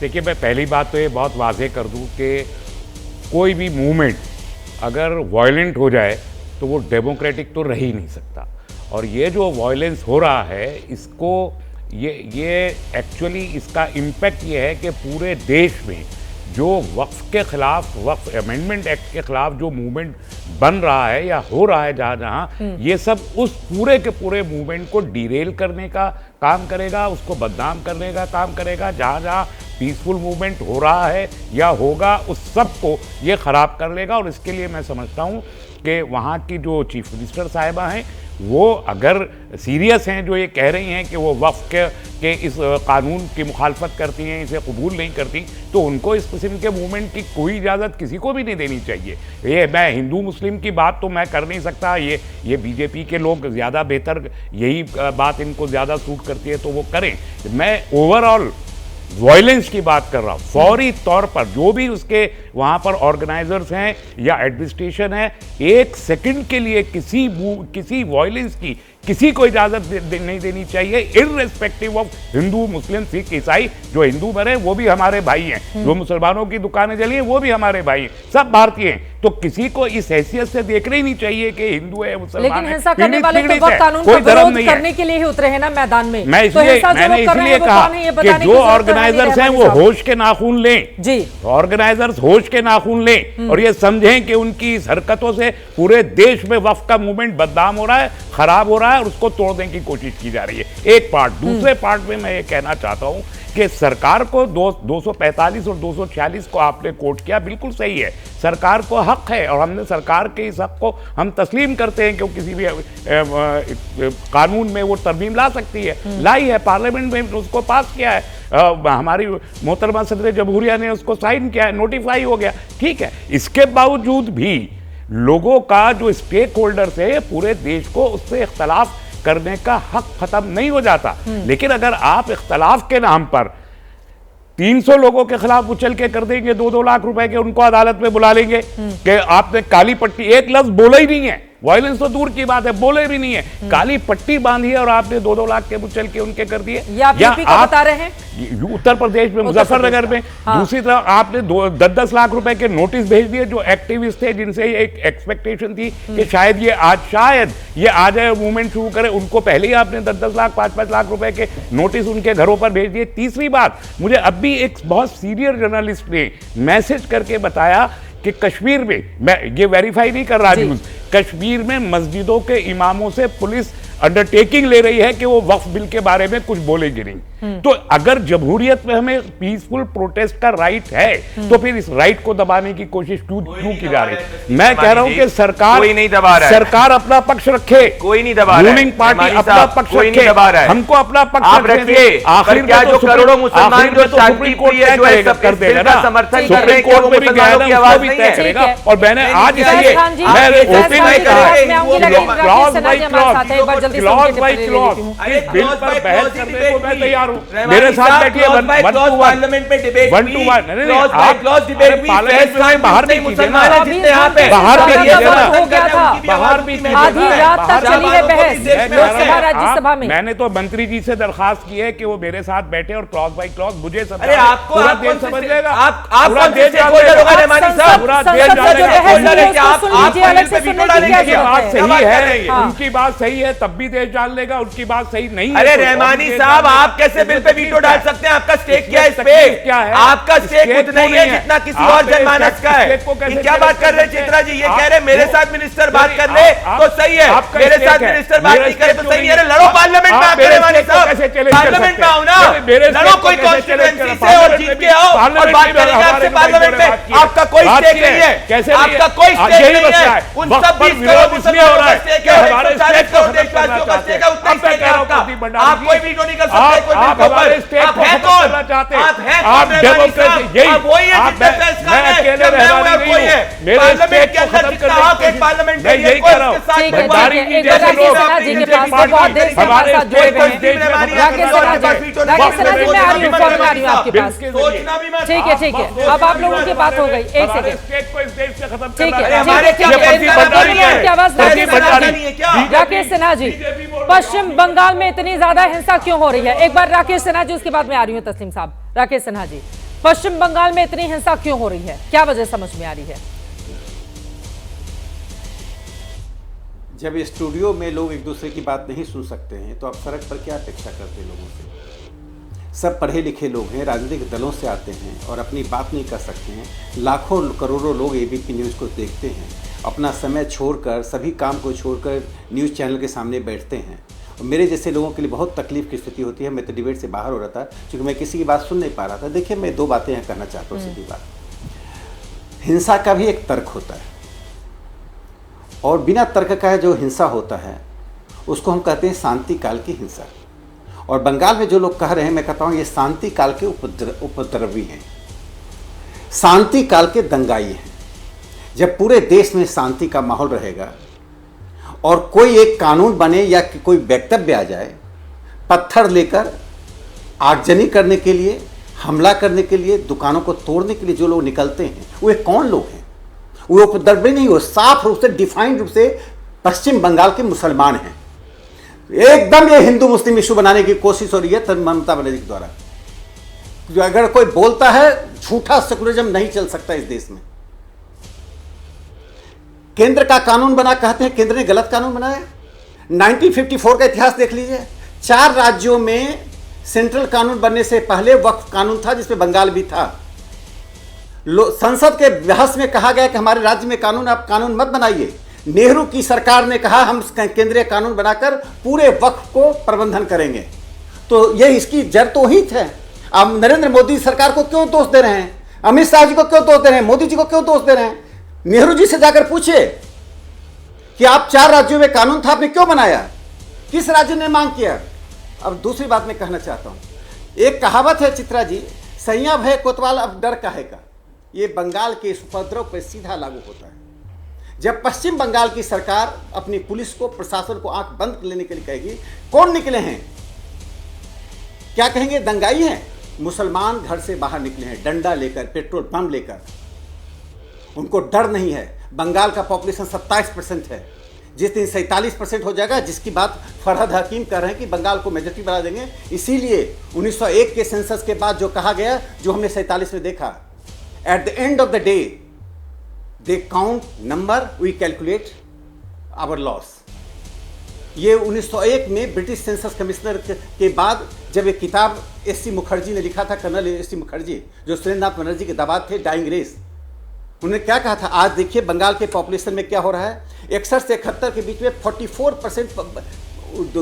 देखिए, मैं पहली बात तो ये बहुत वाज़ेह कर दूं कि कोई भी मूवमेंट अगर वायलेंट हो जाए तो वो डेमोक्रेटिक तो रह ही नहीं सकता। और ये जो वायलेंस हो रहा है, इसको ये एक्चुअली इसका इम्पैक्ट ये है कि पूरे देश में जो वक्फ के खिलाफ, वक्फ अमेंडमेंट एक्ट के खिलाफ जो मूवमेंट बन रहा है या हो रहा है जहाँ जहाँ, ये सब उस पूरे के पूरे मूवमेंट को डिरेल करने का काम करेगा, उसको बदनाम करने का काम करेगा। जहाँ जहाँ पीसफुल मूवमेंट हो रहा है या होगा, उस सब को ये ख़राब कर लेगा। और इसके लिए मैं समझता हूँ कि वहाँ की जो चीफ मिनिस्टर साहिबा हैं, वो अगर सीरियस हैं, जो ये कह रही हैं कि वो वक्फ के इस कानून की मुखालफत करती हैं, इसे कबूल नहीं करती, तो उनको इस किस्म के मूवमेंट की कोई इजाज़त किसी को भी नहीं देनी चाहिए। ये मैं हिंदू मुस्लिम की बात तो मैं कर नहीं सकता, ये बीजेपी के लोग ज़्यादा बेहतर, यही बात इनको ज़्यादा सूट करती है तो वो करें। मैं ओवरऑल वायलेंस की बात कर रहा हूँ। फौरी तौर पर जो भी उसके वहाँ पर ऑर्गेनाइजर्स हैं या एडमिनिस्ट्रेशन है, एक सेकंड के लिए किसी वायलेंस की किसी को इजाज़त नहीं देनी चाहिए, इररिस्पेक्टिव ऑफ हिंदू, मुस्लिम, सिख, ईसाई। जो हिंदू मरे वो भी हमारे भाई हैं, जो मुसलमानों की दुकानें जली हैं वो भी हमारे भाई हैं, सब भारतीय हैं। तो किसी को इस हैसियत से देखना ही नहीं चाहिए कि हिंदू है, मुसलमान है। लेकिन हिंसा करने वाले तो वक्त कानून का विरोध करने के लिए ही उतरे हैं ना मैदान में। मैंने इसलिए कहा कि जो ऑर्गेनाइजर्स हैं वो होश के नाखून लें जी, ऑर्गेनाइजर्स होश के नाखून लें और ये समझें कि उनकी इस हरकतों से पूरे देश में वक्फ का मूवमेंट बदनाम हो रहा है, खराब हो रहा है और उसको तोड़ने की कोशिश की जा रही है। एक पार्ट। दूसरे पार्ट में मैं ये कहना चाहता हूं कि सरकार को 245 और 246 को आपने कोट किया, बिल्कुल सही है, सरकार को हक है और हमने सरकार के इस हक को हम तस्लीम करते हैं कि वो किसी भी कानून में वो तरमीम ला सकती है, लाई है, पार्लियामेंट में उसको पास किया है, हमारी मोहतरमा सदर जमहूरिया ने उसको साइन किया है, नोटिफाई हो गया, ठीक है। इसके बावजूद भी लोगों का जो स्टेक होल्डर्स है पूरे देश को, उससे इख्तलाफ करने का हक खत्म नहीं हो जाता। लेकिन अगर आप इख्तलाफ के नाम पर 300 लोगों के खिलाफ उछल के कर देंगे 2-2 लाख रुपए के, उनको अदालत में बुला लेंगे कि आपने काली पट्टी, एक लफ्ज बोला ही नहीं है, वायलेंस तो दूर की बात है, बोले भी नहीं है, काली पट्टी बांधी है और आपने 2-2 लाख के उछल के उनके कर दिए। या आप बता रहे हैं उत्तर प्रदेश में मुजफ्फरनगर में। दूसरी तरफ आपने 10-10 लाख रुपए के नोटिस भेज दिए जो एक्टिविस्ट थे, जिनसे एक एक्सपेक्टेशन थी कि शायद ये आ जाए, मूवमेंट शुरू करे, उनको पहले ही आपने 10-10 लाख 5-5 लाख रुपए के नोटिस उनके घरों पर भेज दिए। तीसरी बात, मुझे अब भी एक बहुत सीनियर जर्नलिस्ट ने मैसेज करके बताया कि कश्मीर में, मैं ये वेरीफाई नहीं कर रहा न्यूज़, कश्मीर में मस्जिदों के इमामों से पुलिस अंडरटेकिंग ले रही है कि वो वक्फ बिल के बारे में कुछ बोलेगी नहीं। तो अगर जमहूरियत में हमें पीसफुल प्रोटेस्ट का राइट है तो फिर इस राइट को दबाने की कोशिश क्यों की जा रही है? मैं कह रहा हूं कि सरकार कोई नहीं दबा रहा है, सरकार अपना पक्ष रखे, कोई नहीं दबा रहा है, रूलिंग पार्टी अपना पक्ष रखे, हमको अपना पक्ष रखिए। आखिर क्या जो करोड़ों मुसलमान जो शांति प्रिय जो है कर देगा ना, समर्थन कर रहे हैं कि वो मुसलमानों की आवाज नहीं है। और मैंने आज इसलिए मैं ओपन में कहा क्लॉज बाय क्लॉज बिल पर बहस करने को मैं तैयार हूं। मेरे साथ बैठिए, 1-to-1 पार्लियामेंट में debate, 1-to-1 clause by clause debate भी बाहर नहीं मुसलमान है जितने यहां पे बाहर भी हो गया था, बाहर भी आधी रात तक चली है बहस लोकसभा राज्यसभा में। मैंने तो मंत्री जी से दरखास्त की है कि वो मेरे साथ बैठे और क्लॉज बाय क्लॉज मुझे समझ, अरे आपको पूरा देश समझ लेगा, आप पूरा देश जान लेगा, रहमानी साहब पूरा देश जान लेगा। आप बात सही है, उनकी बात सही है, तब भी देश जान लेगा, उनकी बात सही नहीं है। अरे रहमानी साहब, आप कैसे बिल पे वीटो डाल सकते हैं? आपका स्टेक क्या है इस पे? क्या है आपका स्टेक उतना ही है जितना किसी और जनमानस का है। क्या बात कर रहे हैं चित्रा जी? ये कह रहे मेरे साथ मिनिस्टर बात कर ले तो सही है, मेरे साथ मिनिस्टर बात नहीं करे तो सही है। लड़ो पार्लियामेंट में आकर रहमानी साहब, पार्लियामेंट में आओ ना, लड़ो कोई कॉन्स्टिट्यूएंसी से और जीत के आओ और बात करेंगे आपसे पार्लियामेंट में। आपका कोई स्टेक नहीं है, आपका कोई स्टेक नहीं है। उन सब 20 करोड़ मुसलमानों का स्टेक है, 140 करोड़ देशवासियों का स्टेक है, उतना स्टेक है आपका। आप कोई वीटो नहीं कर सकते, कोई बिल के ऊपर। आप हैं कौन? आप हैं कौन? डेमोक्रेसी आप वही है जिसने फैसला किया है, जब मैं हूं और कोई है। पार्लियामेंट के अंदर जितना हक है पार्लियामेंट में, ये कोई इसके साथ बदमाशी नहीं जैसे लोग जी के पास तो बहुत देर से हमारे साथ जुड़े हुए हैं। राकेश सिन्हा जी, मैं आ रही हूं, फौरन आ रही हूं आपके पास। सोचना भी मत। ठीक है, ठीक है, अब आप लोगों की बात हो गई। एक सेकंड, ठीक है, राकेश सिन्हा जी, पश्चिम बंगाल में इतनी ज्यादा हिंसा क्यों हो रही है? एक बार राकेश सिन्हा जी, उसके बाद में आ रही हूँ तस्लीम साहब। राकेश सिन्हा जी, पश्चिम बंगाल में इतनी हिंसा क्यों हो रही है, क्या वजह समझ में आ रही है? जब स्टूडियो में लोग एक दूसरे की बात नहीं सुन सकते हैं तो आप सड़क पर क्या अपेक्षा करते हैं लोगों से? सब पढ़े लिखे लोग हैं, राजनीतिक दलों से आते हैं और अपनी बात नहीं कर सकते हैं। लाखों करोड़ों लोग एबीपी न्यूज़ को देखते हैं, अपना समय छोड़कर, सभी काम को छोड़कर न्यूज़ चैनल के सामने बैठते हैं। और मेरे जैसे लोगों के लिए बहुत तकलीफ की स्थिति होती है। मैं तो डिबेट से बाहर हो रहा था क्योंकि मैं किसी की बात सुन नहीं पा रहा था। देखिए, मैं 2 बातें यहाँ कहना चाहता हूँ। सीधी बात, हिंसा का भी एक तर्क होता है और बिना तर्क का जो हिंसा होता है उसको हम कहते हैं शांति काल की हिंसा। और बंगाल में जो लोग कह रहे हैं, मैं कहता हूँ ये शांति काल के उपद्रवी हैं, शांति काल के दंगाई हैं। जब पूरे देश में शांति का माहौल रहेगा और कोई एक कानून बने या कोई वक्तव्य आ जाए, पत्थर लेकर आगजनी करने के लिए, हमला करने के लिए, दुकानों को तोड़ने के लिए जो लोग निकलते हैं, वो कौन लोग हैं? वो उपद्रवी नहीं हो, साफ रूप से डिफाइंड रूप से पश्चिम बंगाल के मुसलमान हैं। एकदम ये हिंदू मुस्लिम इशू बनाने की कोशिश हो रही है ममता बनर्जी के द्वारा। अगर कोई बोलता है, झूठा सेकुलरिज्म नहीं चल सकता इस देश में। केंद्र का कानून बना, कहते हैं केंद्र ने गलत कानून बनाया। 1954 का इतिहास देख लीजिए। 4 राज्यों में सेंट्रल कानून बनने से पहले वक्फ कानून था जिसमें बंगाल भी था। संसद के बहस में कहा गया कि हमारे राज्य में कानून, आप कानून मत बनाइए। नेहरू की सरकार ने कहा हम केंद्रीय कानून बनाकर पूरे वक्फ को प्रबंधन करेंगे। तो ये इसकी जड़ तो ही थे। अब नरेंद्र मोदी सरकार को क्यों दोष दे रहे हैं? अमित शाह जी को क्यों दोष दे रहे हैं? मोदी जी को क्यों दोष दे रहे हैं? नेहरू जी से जाकर पूछिए कि आप 4 राज्यों में कानून था, आपने क्यों बनाया? किस राज्य ने मांग किया? अब दूसरी बात मैं कहना चाहता हूं, एक कहावत है चित्रा जी, सैया भय कोतवाल अब डर काहे का। ये बंगाल के इस उपद्रव पर सीधा लागू होता है। जब पश्चिम बंगाल की सरकार अपनी पुलिस को, प्रशासन को आंख बंद लेने के लिए कहेगी, कौन निकले हैं? क्या कहेंगे? दंगाई हैं। मुसलमान घर से बाहर निकले हैं डंडा लेकर, पेट्रोल बम लेकर। उनको डर नहीं है। बंगाल का पॉपुलेशन 27% है। जिस दिन 47% हो जाएगा, जिसकी बात फरहद हकीम कर रहे हैं कि बंगाल को मेजॉरिटी बना देंगे, इसीलिए 1901 के सेंसस के बाद जो कहा गया, जो हमने 47 में देखा, at the end of the day they count number, we calculate our loss. ये 1901 में ब्रिटिश सेंसस कमिश्नर के बाद जब एक किताब एस.सी. मुखर्जी ने लिखा था, कर्नल एस.सी. मुखर्जी जो सुरेंद्रनाथ बनर्जी के दबाव थे, डाइंग रेस, उन्होंने क्या कहा था? आज देखिए बंगाल के पॉपुलेशन में क्या हो रहा है। 61 से 71 के बीच में 44%,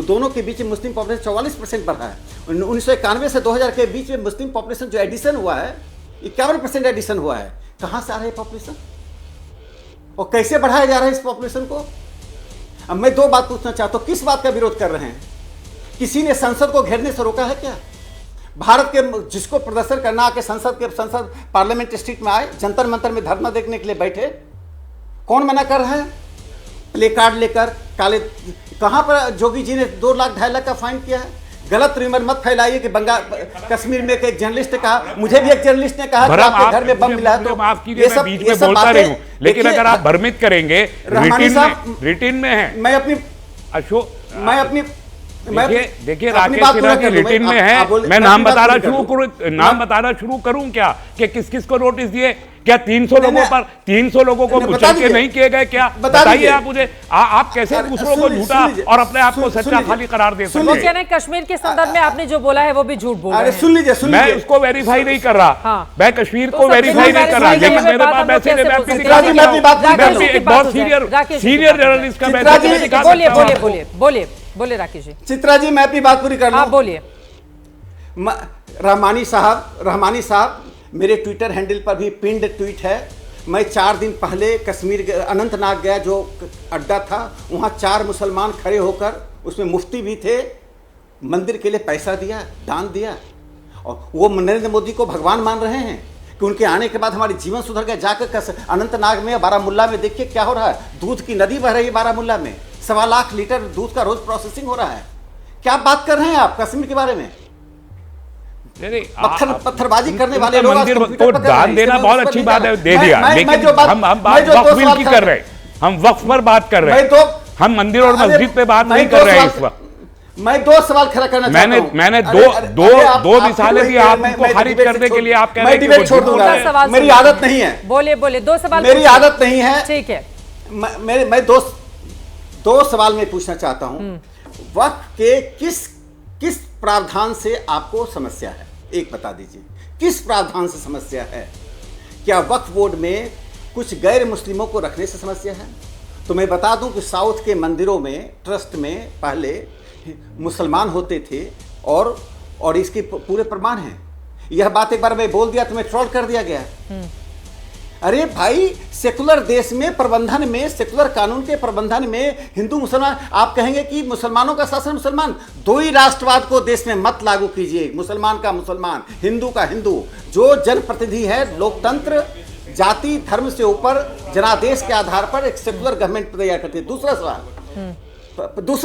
दोनों के बीच में मुस्लिम पॉपुलेशन 44% बढ़ा है। 1991 से 2000 के बीच में मुस्लिम पॉपुलेशन जो एडिशन हुआ है, 51% एडिशन हुआ है। कहाँ से आ रहा है पॉपुलेशन और कैसे बढ़ाया जा रहा है इस पॉपुलेशन को? अब मैं 2 बात पूछना चाहता हूँ, किस बात का विरोध कर रहे हैं? किसी ने संसद को घेरने से रोका है क्या? भारत के जिसको प्रदर्शन करना आके संसद पार्लियामेंट स्ट्रीट में आए, जंतर मंतर में धरना देखने के लिए बैठे, कौन मना कर रहा है? प्ले कार्ड लेकर काले, कहां पर जोगी जी ने 2 लाख 2.5 लाख का फाइन किया है? गलत रिमर मत फैलाइए कि बंगाल कश्मीर में एक जर्नलिस्ट ने कहा, मुझे भी एक जर्नलिस्ट ने कहा कि आपके घर में बम मिला है। तो माफ कीजिए, मैं बीच में बोलता रही हूं, लेकिन अगर आप भ्रमित करेंगे, रिटिन में है, मैं अपनी अशोक, मैं अपनी देखिए राकेश सिन्हा के रिटिन में है। मैं नाम बताना शुरू करूं क्या कि किस किस को नोटिस दिए? क्या 300 लोगों पर 300 लोगों को कुचल के नहीं किए गए? क्या बताइए आप मुझे। आप कैसे दूसरों को झूठा और अपने आप को सच्चा खाली करार दे सकते हैं? वो कश्मीर के संदर्भ में आपने जो बोला है वो भी झूठ बोल रहे हैं। सुन लीजिए, मैं उसको वेरीफाई नहीं कर रहा, मैं कश्मीर को वेरीफाई नहीं कर रहा, लेकिन मेरे पास मैसेज है। एक बहुत सीनियर जर्नलिस्ट का मैसेज। बोले राकेश जी। चित्रा जी, मैं अपनी बात पूरी कर लूं। बोलिए। रहमानी साहब मेरे ट्विटर हैंडल पर भी पिंड ट्वीट है। मैं 4 दिन पहले कश्मीर अनंतनाग गया, जो अड्डा था, वहाँ 4 मुसलमान खड़े होकर, उसमें मुफ्ती भी थे, मंदिर के लिए पैसा दिया, दान दिया, और वो नरेंद्र मोदी को भगवान मान रहे हैं कि उनके आने के बाद हमारी जीवन सुधर गया। जाकर अनंतनाग में, बारामुल्ला में देखिए क्या हो रहा है। दूध की नदी बह रही है बारामुल्ला में, 1.25 लाख लीटर दूध का रोज प्रोसेसिंग हो रहा है। क्या बात कर रहे हैं आप कश्मीर के बारे में? पत्थरबाजी करने वाले लोग मंदिर को दान देना बहुत अच्छी बात है, दे दिया, लेकिन हम बात वक्फ की कर रहे हैं, हम वक्फ पर बात कर रहे हैं, हम मंदिर और मस्जिद पे बात नहीं कर रहे हैं इस वक्त। मैं 2 सवाल खड़ा करना चाहता हूं। मैंने दो मिसालें दी आपको खारिज करने के लिए। आप कह रहे हैं डिबेट छोड़ दूंगा, मेरी आदत नहीं है। बोले 2 सवाल, मेरी आदत नहीं है। ठीक है, मैं 2 सवाल में पूछना चाहता हूं। वक्फ के किस प्रावधान से आपको समस्या है? एक बता दीजिए, किस प्रावधान से समस्या है? क्या वक्फ बोर्ड में कुछ गैर मुस्लिमों को रखने से समस्या है? तो मैं बता दूं कि साउथ के मंदिरों में, ट्रस्ट में पहले मुसलमान होते थे और इसके पूरे प्रमाण हैं। यह बात एक बार मैं बोल दिया तो मैं ट्रोल कर दिया गया। अरे भाई, सेकुलर देश में प्रबंधन में, सेकुलर कानून के प्रबंधन में हिंदू मुसलमान, आप कहेंगे कि मुसलमानों का शासन मुसलमान, दो ही राष्ट्रवाद को देश में मत लागू कीजिए। मुसलमान का मुसलमान, हिंदू का हिंदू। जो जनप्रतिनिधि है, लोकतंत्र जाति धर्म से ऊपर जनादेश के आधार पर एक सेकुलर गवर्नमेंट तैयार करती है। दूसरा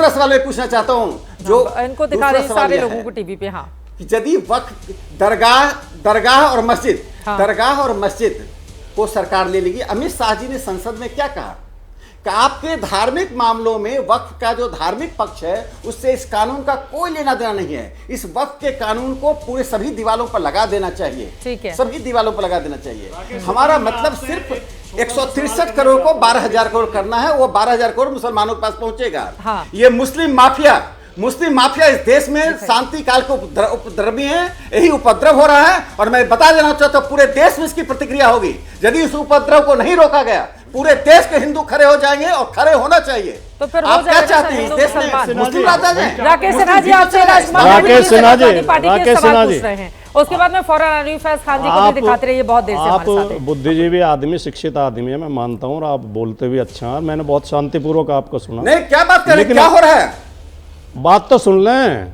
सवाल मैं पूछना चाहता हूं, जो इनको दिखा रहे सारे लोगों को टीवी पे, हाँ, यदि वक्त दरगाह और मस्जिद, दरगाह और मस्जिद को सरकार ले लेगी। अमित शाह जी ने संसद में क्या कहा कि आपके धार्मिक मामलों में वक्फ का जो धार्मिक पक्ष है उससे इस कानून का कोई लेना देना नहीं है। इस वक्फ के कानून को पूरे सभी दीवारों पर लगा देना चाहिए। ठीक है, सभी दीवारों पर लगा देना चाहिए। हमारा मतलब सिर्फ 163 करोड़ को 12,000 करोड़ करना है, वो 12,000 करोड़ मुसलमानों के पास पहुंचेगा। ये मुस्लिम माफिया इस देश में शांति काल को उपद्रवी है, यही उपद्रव हो रहा है। और मैं बता देना चाहता हूं, पूरे देश में इसकी प्रतिक्रिया होगी। यदि इस उपद्रव को नहीं रोका गया, पूरे देश के हिंदू खड़े हो जाएंगे और खड़े होना चाहिए। तो फिर आप क्या चाहते हैं इस देश में मुस्लिम राजा जाए? राकेश सिन्हा जी आपसे पार्टी के सवाल पूछ रहे हैं, उसके बाद में फौरन आ रही हूं। फैज खान जी को भी दिखाते रहिए, बहुत देर से हमारे साथ हैं। आप बुद्धिजीवी आदमी, शिक्षित आदमी है, मैं मानता हूँ, और आप बोलते भी अच्छा है। मैंने बहुत शांतिपूर्वक आपको सुना। नहीं, क्या बात कर रहे हैं, क्या हो रहा है? बात तो सुन लें।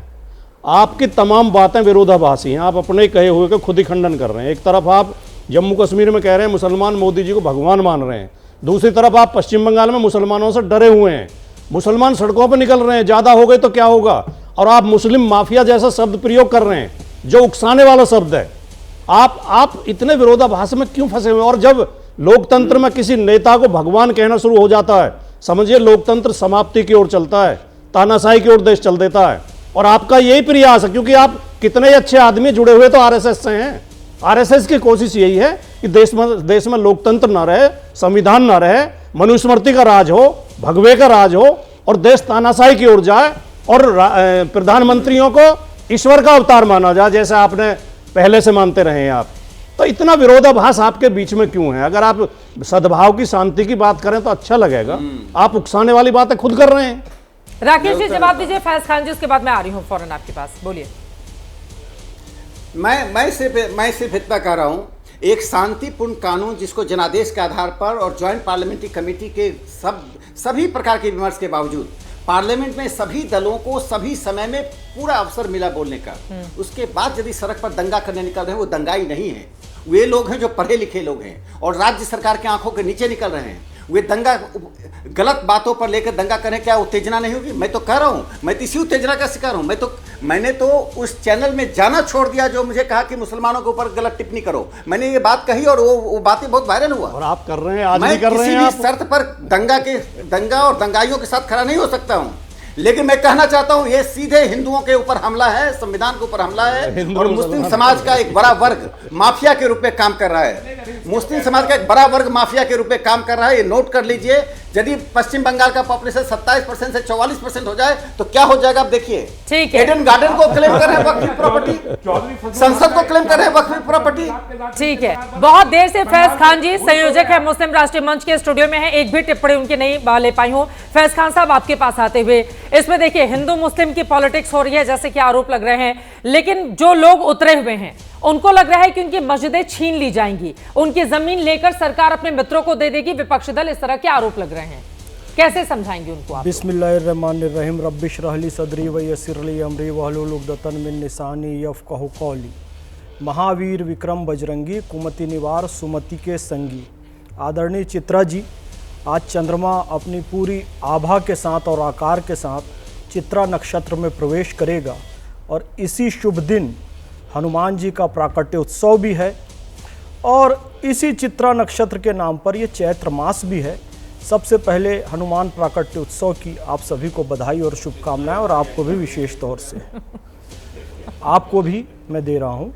आपकी तमाम बातें विरोधाभासी हैं। आप अपने कहे हुए का खुद ही खंडन कर रहे हैं। एक तरफ आप जम्मू कश्मीर में कह रहे हैं मुसलमान मोदी जी को भगवान मान रहे हैं, दूसरी तरफ आप पश्चिम बंगाल में मुसलमानों से डरे हुए हैं। मुसलमान सड़कों पर निकल रहे हैं, ज़्यादा हो गए तो क्या होगा, और आप मुस्लिम माफिया जैसा शब्द प्रयोग कर रहे हैं जो उकसाने वाला शब्द है। आप इतने विरोधाभास में क्यों फंसे हुए? और जब लोकतंत्र में किसी नेता को भगवान कहना शुरू हो जाता है, समझिए लोकतंत्र समाप्ति की ओर चलता है, तानाशाही की ओर देश चल देता है। और आपका यही प्रयास है, क्योंकि आप कितने अच्छे आदमी जुड़े हुए तो आरएसएस से हैं। आरएसएस की कोशिश यही है कि देश में लोकतंत्र ना रहे, संविधान ना रहे, मनुस्मृति का राज हो, भगवे का राज हो, और देश तानाशाही की ओर जाए, और प्रधानमंत्रियों को ईश्वर का अवतार माना जाए, जैसे आपने पहले से मानते रहे हैं आप। तो इतना विरोधाभास आपके बीच में क्यों है? अगर आप सद्भाव की, शांति की बात करें तो अच्छा लगेगा। आप उकसाने वाली बातें खुद कर रहे हैं। राकेश जी जवाब दीजिए, फैज खान जी, उसके बाद मैं आ रही हूँ फौरन आपके पास, बोलिए। मैं सिर्फ इतना कह रहा हूं, एक शांतिपूर्ण कानून जिसको जनादेश के आधार पर और ज्वाइंट पार्लियामेंट्री कमेटी के सभी प्रकार के विमर्श के बावजूद पार्लियामेंट में सभी दलों को सभी समय में पूरा अवसर मिला बोलने का। उसके बाद यदि सड़क पर दंगा करने निकल रहे हैं, वो दंगाई नहीं है, वे लोग हैं जो पढ़े लिखे लोग हैं और राज्य सरकार के आंखों के नीचे निकल रहे हैं। वे दंगा, गलत बातों पर लेकर दंगा करें, क्या उत्तेजना नहीं होगी? मैं तो कह रहा हूं, मैं तो इसी उत्तेजना का शिकार हूं। मैंने तो उस चैनल में जाना छोड़ दिया जो मुझे कहा कि मुसलमानों के ऊपर गलत टिप्पणी करो। मैंने ये बात कही और वो बातें बहुत वायरल हुआ। और आप कर रहे हैं, आज भी कर रहे हैं। मैं किसी भी शर्त पर दंगा और दंगाइयों के साथ खड़ा नहीं हो सकता हूं, लेकिन मैं कहना चाहता हूं ये सीधे हिंदुओं के ऊपर हमला है, संविधान के ऊपर हमला है, और मुस्लिम समाज का एक बड़ा वर्ग माफिया के रूप में काम कर रहा है। मुस्लिम समाज का एक बड़ा वर्ग माफिया के रूप में काम कर रहा है, ये नोट कर लीजिए। यदि पश्चिम बंगाल का पॉपुलेशन 27% से 44% हो जाए तो क्या हो जाएगा, आप देखिए। ठीक है, एडन गार्डन को क्लेम कर रहे हैं वक्फ प्रॉपर्टी, संसद को क्लेम कर रहे हैं वक्फ प्रॉपर्टी। ठीक है, बहुत देर से फैज खान जी संयोजक है मुस्लिम राष्ट्रीय मंच के स्टूडियो में है, एक भी टिप्पणी उनकी नहीं ले पाई हूं। फैज खान साहब, आपके पास आते हुए, इसमें देखिए हिंदू मुस्लिम की पॉलिटिक्स हो रही है जैसे कि आरोप लग रहे हैं, लेकिन जो लोग उतरे हुए हैं उनको लग रहा है कि उनकी मस्जिदें छीन ली जाएंगी, उनकी जमीन लेकर सरकार अपने मित्रों को दे देगी। विपक्षी दल इस तरह के आरोप लग रहे हैं, कैसे समझाएंगे उनको आप? बिस्मिल्लाहिर्रहमानिर्रहीम, रब्बिश रहली सदरी व यस्सिर ली अमरी वहलुल उक़दतन मिन लिसानी यफ़क़हू क़ौली। महावीर विक्रम बजरंगी, कुमति निवार सुमति के संगी। आदरणीय चित्रा जी, आज चंद्रमा अपनी पूरी आभा के साथ और आकार के साथ चित्रा नक्षत्र में प्रवेश करेगा, और इसी शुभ दिन हनुमान जी का प्राकट्य उत्सव भी है, और इसी चित्रा नक्षत्र के नाम पर ये चैत्र मास भी है। सबसे पहले हनुमान प्राकट्य उत्सव की आप सभी को बधाई और शुभकामनाएं, और आपको भी विशेष तौर से आपको भी मैं दे रहा हूँ।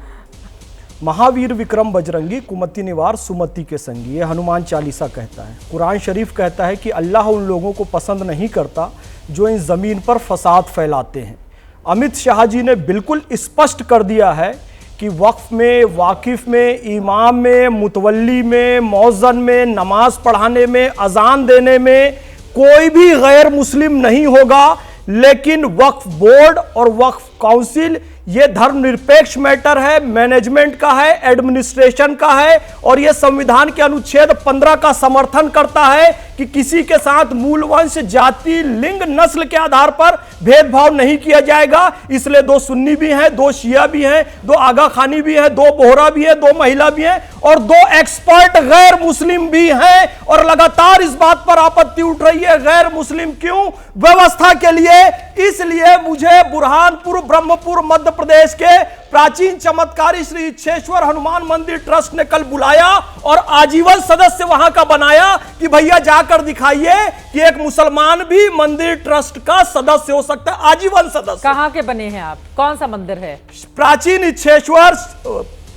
महावीर विक्रम बजरंगी, कुमति निवार सुमति के संगी, ये हनुमान चालीसा कहता है। कुरान शरीफ कहता है कि अल्लाह उन लोगों को पसंद नहीं करता जो इन ज़मीन पर फसाद फैलाते हैं। अमित शाह जी ने बिल्कुल स्पष्ट कर दिया है कि वक्फ में, वाकिफ में, इमाम में, मुतवल्ली में, मौज़न में, नमाज पढ़ाने में, अजान देने में कोई भी गैर मुस्लिम नहीं होगा। लेकिन वक्फ बोर्ड और वक्फ काउंसिल ये धर्मनिरपेक्ष मैटर है, मैनेजमेंट का है, एडमिनिस्ट्रेशन का है, और ये संविधान के अनुच्छेद 15 का समर्थन करता है कि किसी के साथ मूल वंश, जाति, लिंग, नस्ल के आधार पर भेदभाव नहीं किया जाएगा। इसलिए 2 सुन्नी भी हैं, 2 शिया भी हैं, 2 आगा खानी भी हैं, 2 बोहरा भी हैं, 2 महिला भी हैं और 2 एक्सपर्ट गैर मुस्लिम भी हैं। और लगातार इस बात पर आपत्ति उठ रही है, गैर मुस्लिम क्यों? व्यवस्था के लिए। इसलिए मुझे बुरहानपुर, ब्रह्मपुर, मध्य प्रदेश के प्राचीन चमत्कारी श्री इच्छेश्वर हनुमान मंदिर ट्रस्ट ने कल बुलाया और आजीवन सदस्य वहां का बनाया कि भैया जाकर दिखाइए कि एक मुसलमान भी मंदिर ट्रस्ट का सदस्य हो सकता है, आजीवन सदस्य। कहां के बने हैं आप? कौन सा मंदिर है?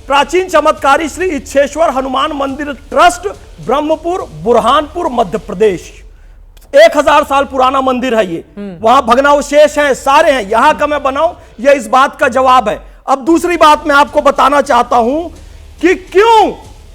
प्राचीन चमत्कारी श्री इच्छेश्वर हनुमान मंदिर ट्रस्ट, ब्रह्मपुर, बुरहानपुर, मध्य प्रदेश। 1000 साल पुराना मंदिर है ये। वहां भग्नावशेष हैं, सारे हैं। यहां का मैं बनाऊं, यह इस बात का जवाब है। अब दूसरी बात मैं आपको बताना चाहता हूं कि क्यों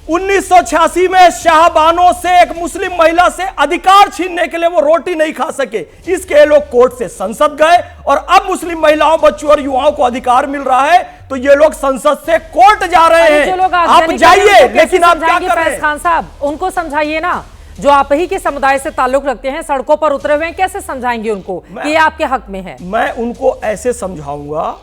1986 में शाहबानों से एक मुस्लिम महिला से अधिकार छीनने के लिए वो रोटी नहीं खा सके, इसके ये लोग कोर्ट से संसद गए और अब मुस्लिम महिलाओं, बच्चों और युवाओं को अधिकार मिल रहा है तो ये लोग संसद से कोर्ट जा रहे हैं। आप जाइए, लेकिन आप क्या कर रहे हैं? खान साहब, उनको समझाइए ना, जो आप ही के समुदाय से ताल्लुक रखते हैं, सड़कों पर उतरे हुए हैं, कैसे समझाएंगे उनको कि ये आपके हक में है? मैं उनको ऐसे समझाऊंगा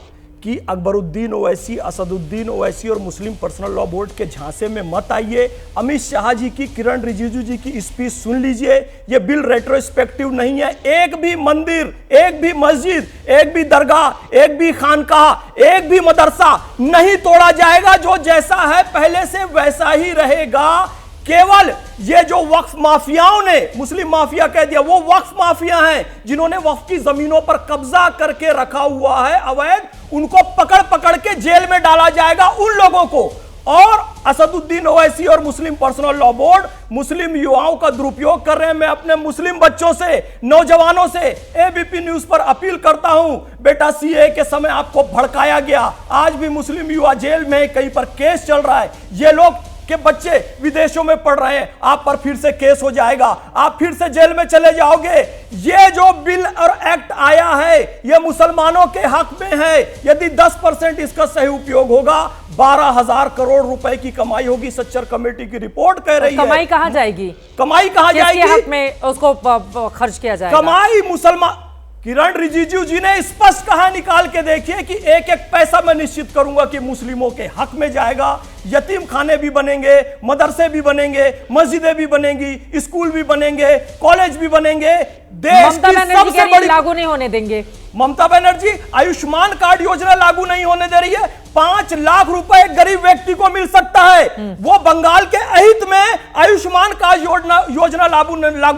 कि अकबरुद्दीन ओवैसी, असदुद्दीन ओवैसी और मुस्लिम पर्सनल लॉ बोर्ड के झांसे में मत आइए। अमित शाह जी की, किरण रिजिजू जी की स्पीच सुन लीजिए। ये बिल रेट्रोस्पेक्टिव नहीं है। एक भी मंदिर, एक भी मस्जिद, एक भी दरगाह, एक भी खानकाह, एक भी मदरसा नहीं तोड़ा जाएगा। जो जैसा है पहले से वैसा ही रहेगा। केवल ये जो वक्फ माफियाओं ने, मुस्लिम माफिया कह दिया, वो वक्फ माफिया हैं जिन्होंने वक्फ की जमीनों पर कब्जा करके रखा हुआ है अवैध, उनको पकड़ पकड़ के जेल में डाला जाएगा उन लोगों को। और असदुद्दीन ओवैसी और मुस्लिम पर्सनल लॉ बोर्ड मुस्लिम युवाओं का दुरुपयोग कर रहे हैं। मैं अपने मुस्लिम बच्चों से, नौजवानों से एबीपी न्यूज पर अपील करता हूं, बेटा सीए के समय आपको भड़काया गया, आज भी मुस्लिम युवा जेल में, कहीं पर केस चल रहा है, ये लोग के बच्चे विदेशों में पढ़ रहे हैं, आप पर फिर से केस हो जाएगा, आप फिर से जेल में चले जाओगे। ये जो बिल और एक्ट आया है ये मुसलमानों के हक में है। यदि 10% इसका सही उपयोग होगा 12,000 करोड़ रुपए की कमाई होगी। सच्चर कमेटी की रिपोर्ट कह रही है। कमाई कहां जाएगी? कमाई कहां जाएगी? किसके हक में उसको खर्च किया जाएगा? कमाई मुसलमान, किरण रिजिजू जी ने स्पष्ट कहा, निकाल के देखिए कि एक एक पैसा मैं निश्चित करूंगा कि मुस्लिमों के हक में जाएगा। यतीम खाने भी बनेंगे, मदरसे भी बनेंगे, मस्जिदें भी बनेंगी, स्कूल भी बनेंगे, कॉलेज भी बनेंगे। देश की सबसे बड़ी लागू नहीं होने देंगे। ममता बनर्जी आयुष्मान कार्ड योजना लागू नहीं होने दे रही है। 5 लाख रुपए एक गरीब व्यक्ति को मिल सकता है। वो बंगाल के अहित में आयुष्मान कार्ड योजना लागू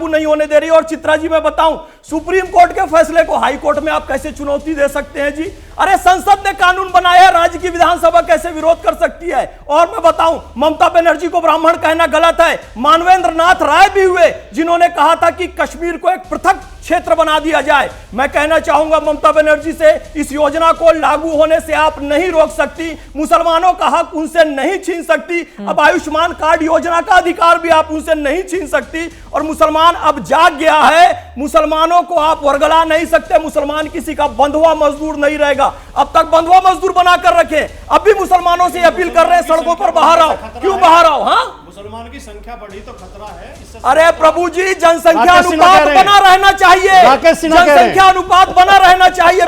नहीं होने दे रही है। और चित्रा जी मैं बताऊं, सुप्रीम कोर्ट के फैसले को हाई कोर्ट में आप कैसे चुनौती दे सकते हैं जी? अरे संसद ने कानून बनाया है, राज्य की विधानसभा कैसे विरोध कर सकती है? और मैं बताऊं, ममता बनर्जी को ब्राह्मण कहना गलत है। मानवेंद्र नाथ राय भी हुए जिन्होंने कहा था कि कश्मीर को एक पृथक क्षेत्र बना दिया जाए। मैं कहना चाहूंगा ममता बनर्जी से, इस योजना को लागू होने से आप नहीं रोक सकती, मुसलमानों का हक उनसे नहीं छीन सकती। अब आयुष्मान कार्ड योजना का अधिकार भी आप उनसे नहीं छीन सकती। और मुसलमान अब जाग गया है, मुसलमानों को आप वर्गला नहीं सकते। मुसलमान किसी का बंधुआ मजदूर नहीं रहेगा। अब तक बंधुआ मजदूर बनाकर रखे, अब भी मुसलमानों से अपील कर रहे हैं, सड़कों पर बाहर आओ। क्यों बाहर आओ? हाँ, मुसलमान की संख्या बढ़ी तो खतरा है। अरे प्रभु जी, जनसंख्या अनुपात बना रहना चाहिए। जनसंख्या अनुपात बना रहना चाहिए।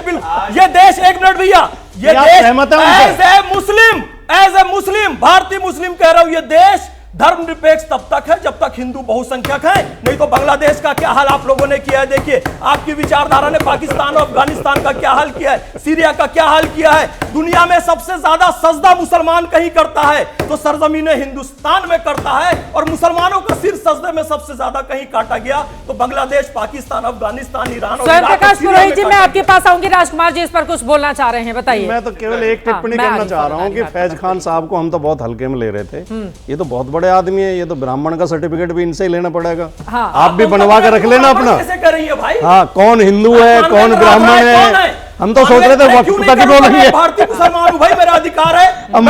ये देश, एक मिनट भैया, ये देश एज ए मुस्लिम भारतीय मुस्लिम कह रहा हूं, ये देश धर्मनिरपेक्ष तब तक है जब तक हिंदू बहुसंख्यक है। नहीं तो बांग्लादेश का क्या हाल आप लोगों ने किया है, देखिए। आपकी विचारधारा ने पाकिस्तान और अफगानिस्तान का क्या हाल किया है, सीरिया का क्या हाल किया है। दुनिया में सबसे ज्यादा सजदा मुसलमान कहीं करता है तो सरजमीने हिंदुस्तान में करता है। और मुसलमानों का सिर सजदे में सबसे ज्यादा कहीं काटा गया तो बांग्लादेश, पाकिस्तान, अफगानिस्तान, ईरान और प्रकाश पुरोहित जी, मैं आपके पास आऊंगी। राजकुमार जी इस पर कुछ बोलना चाह रहे हैं, बताइए। मैं तो केवल एक टिप्पणी करना चाह रहा हूँ कि फैज खान साहब को हम तो बहुत हल्के में ले रहे थे। ये तो बहुत बड़े आदमी है, ये तो ब्राह्मण का सर्टिफिकेट भी इनसे ही लेना पड़ेगा। हाँ, आप भी बनवा कर रख लेना अपना। कैसे कर रही है भाई? हाँ, कौन हिंदू है, कौन ब्राह्मण है, हम तो सोच रहे थे वक्त तक ही बोलेंगे। भारतीय मुसलमान हूं भाई, मेरा अधिकार है। अब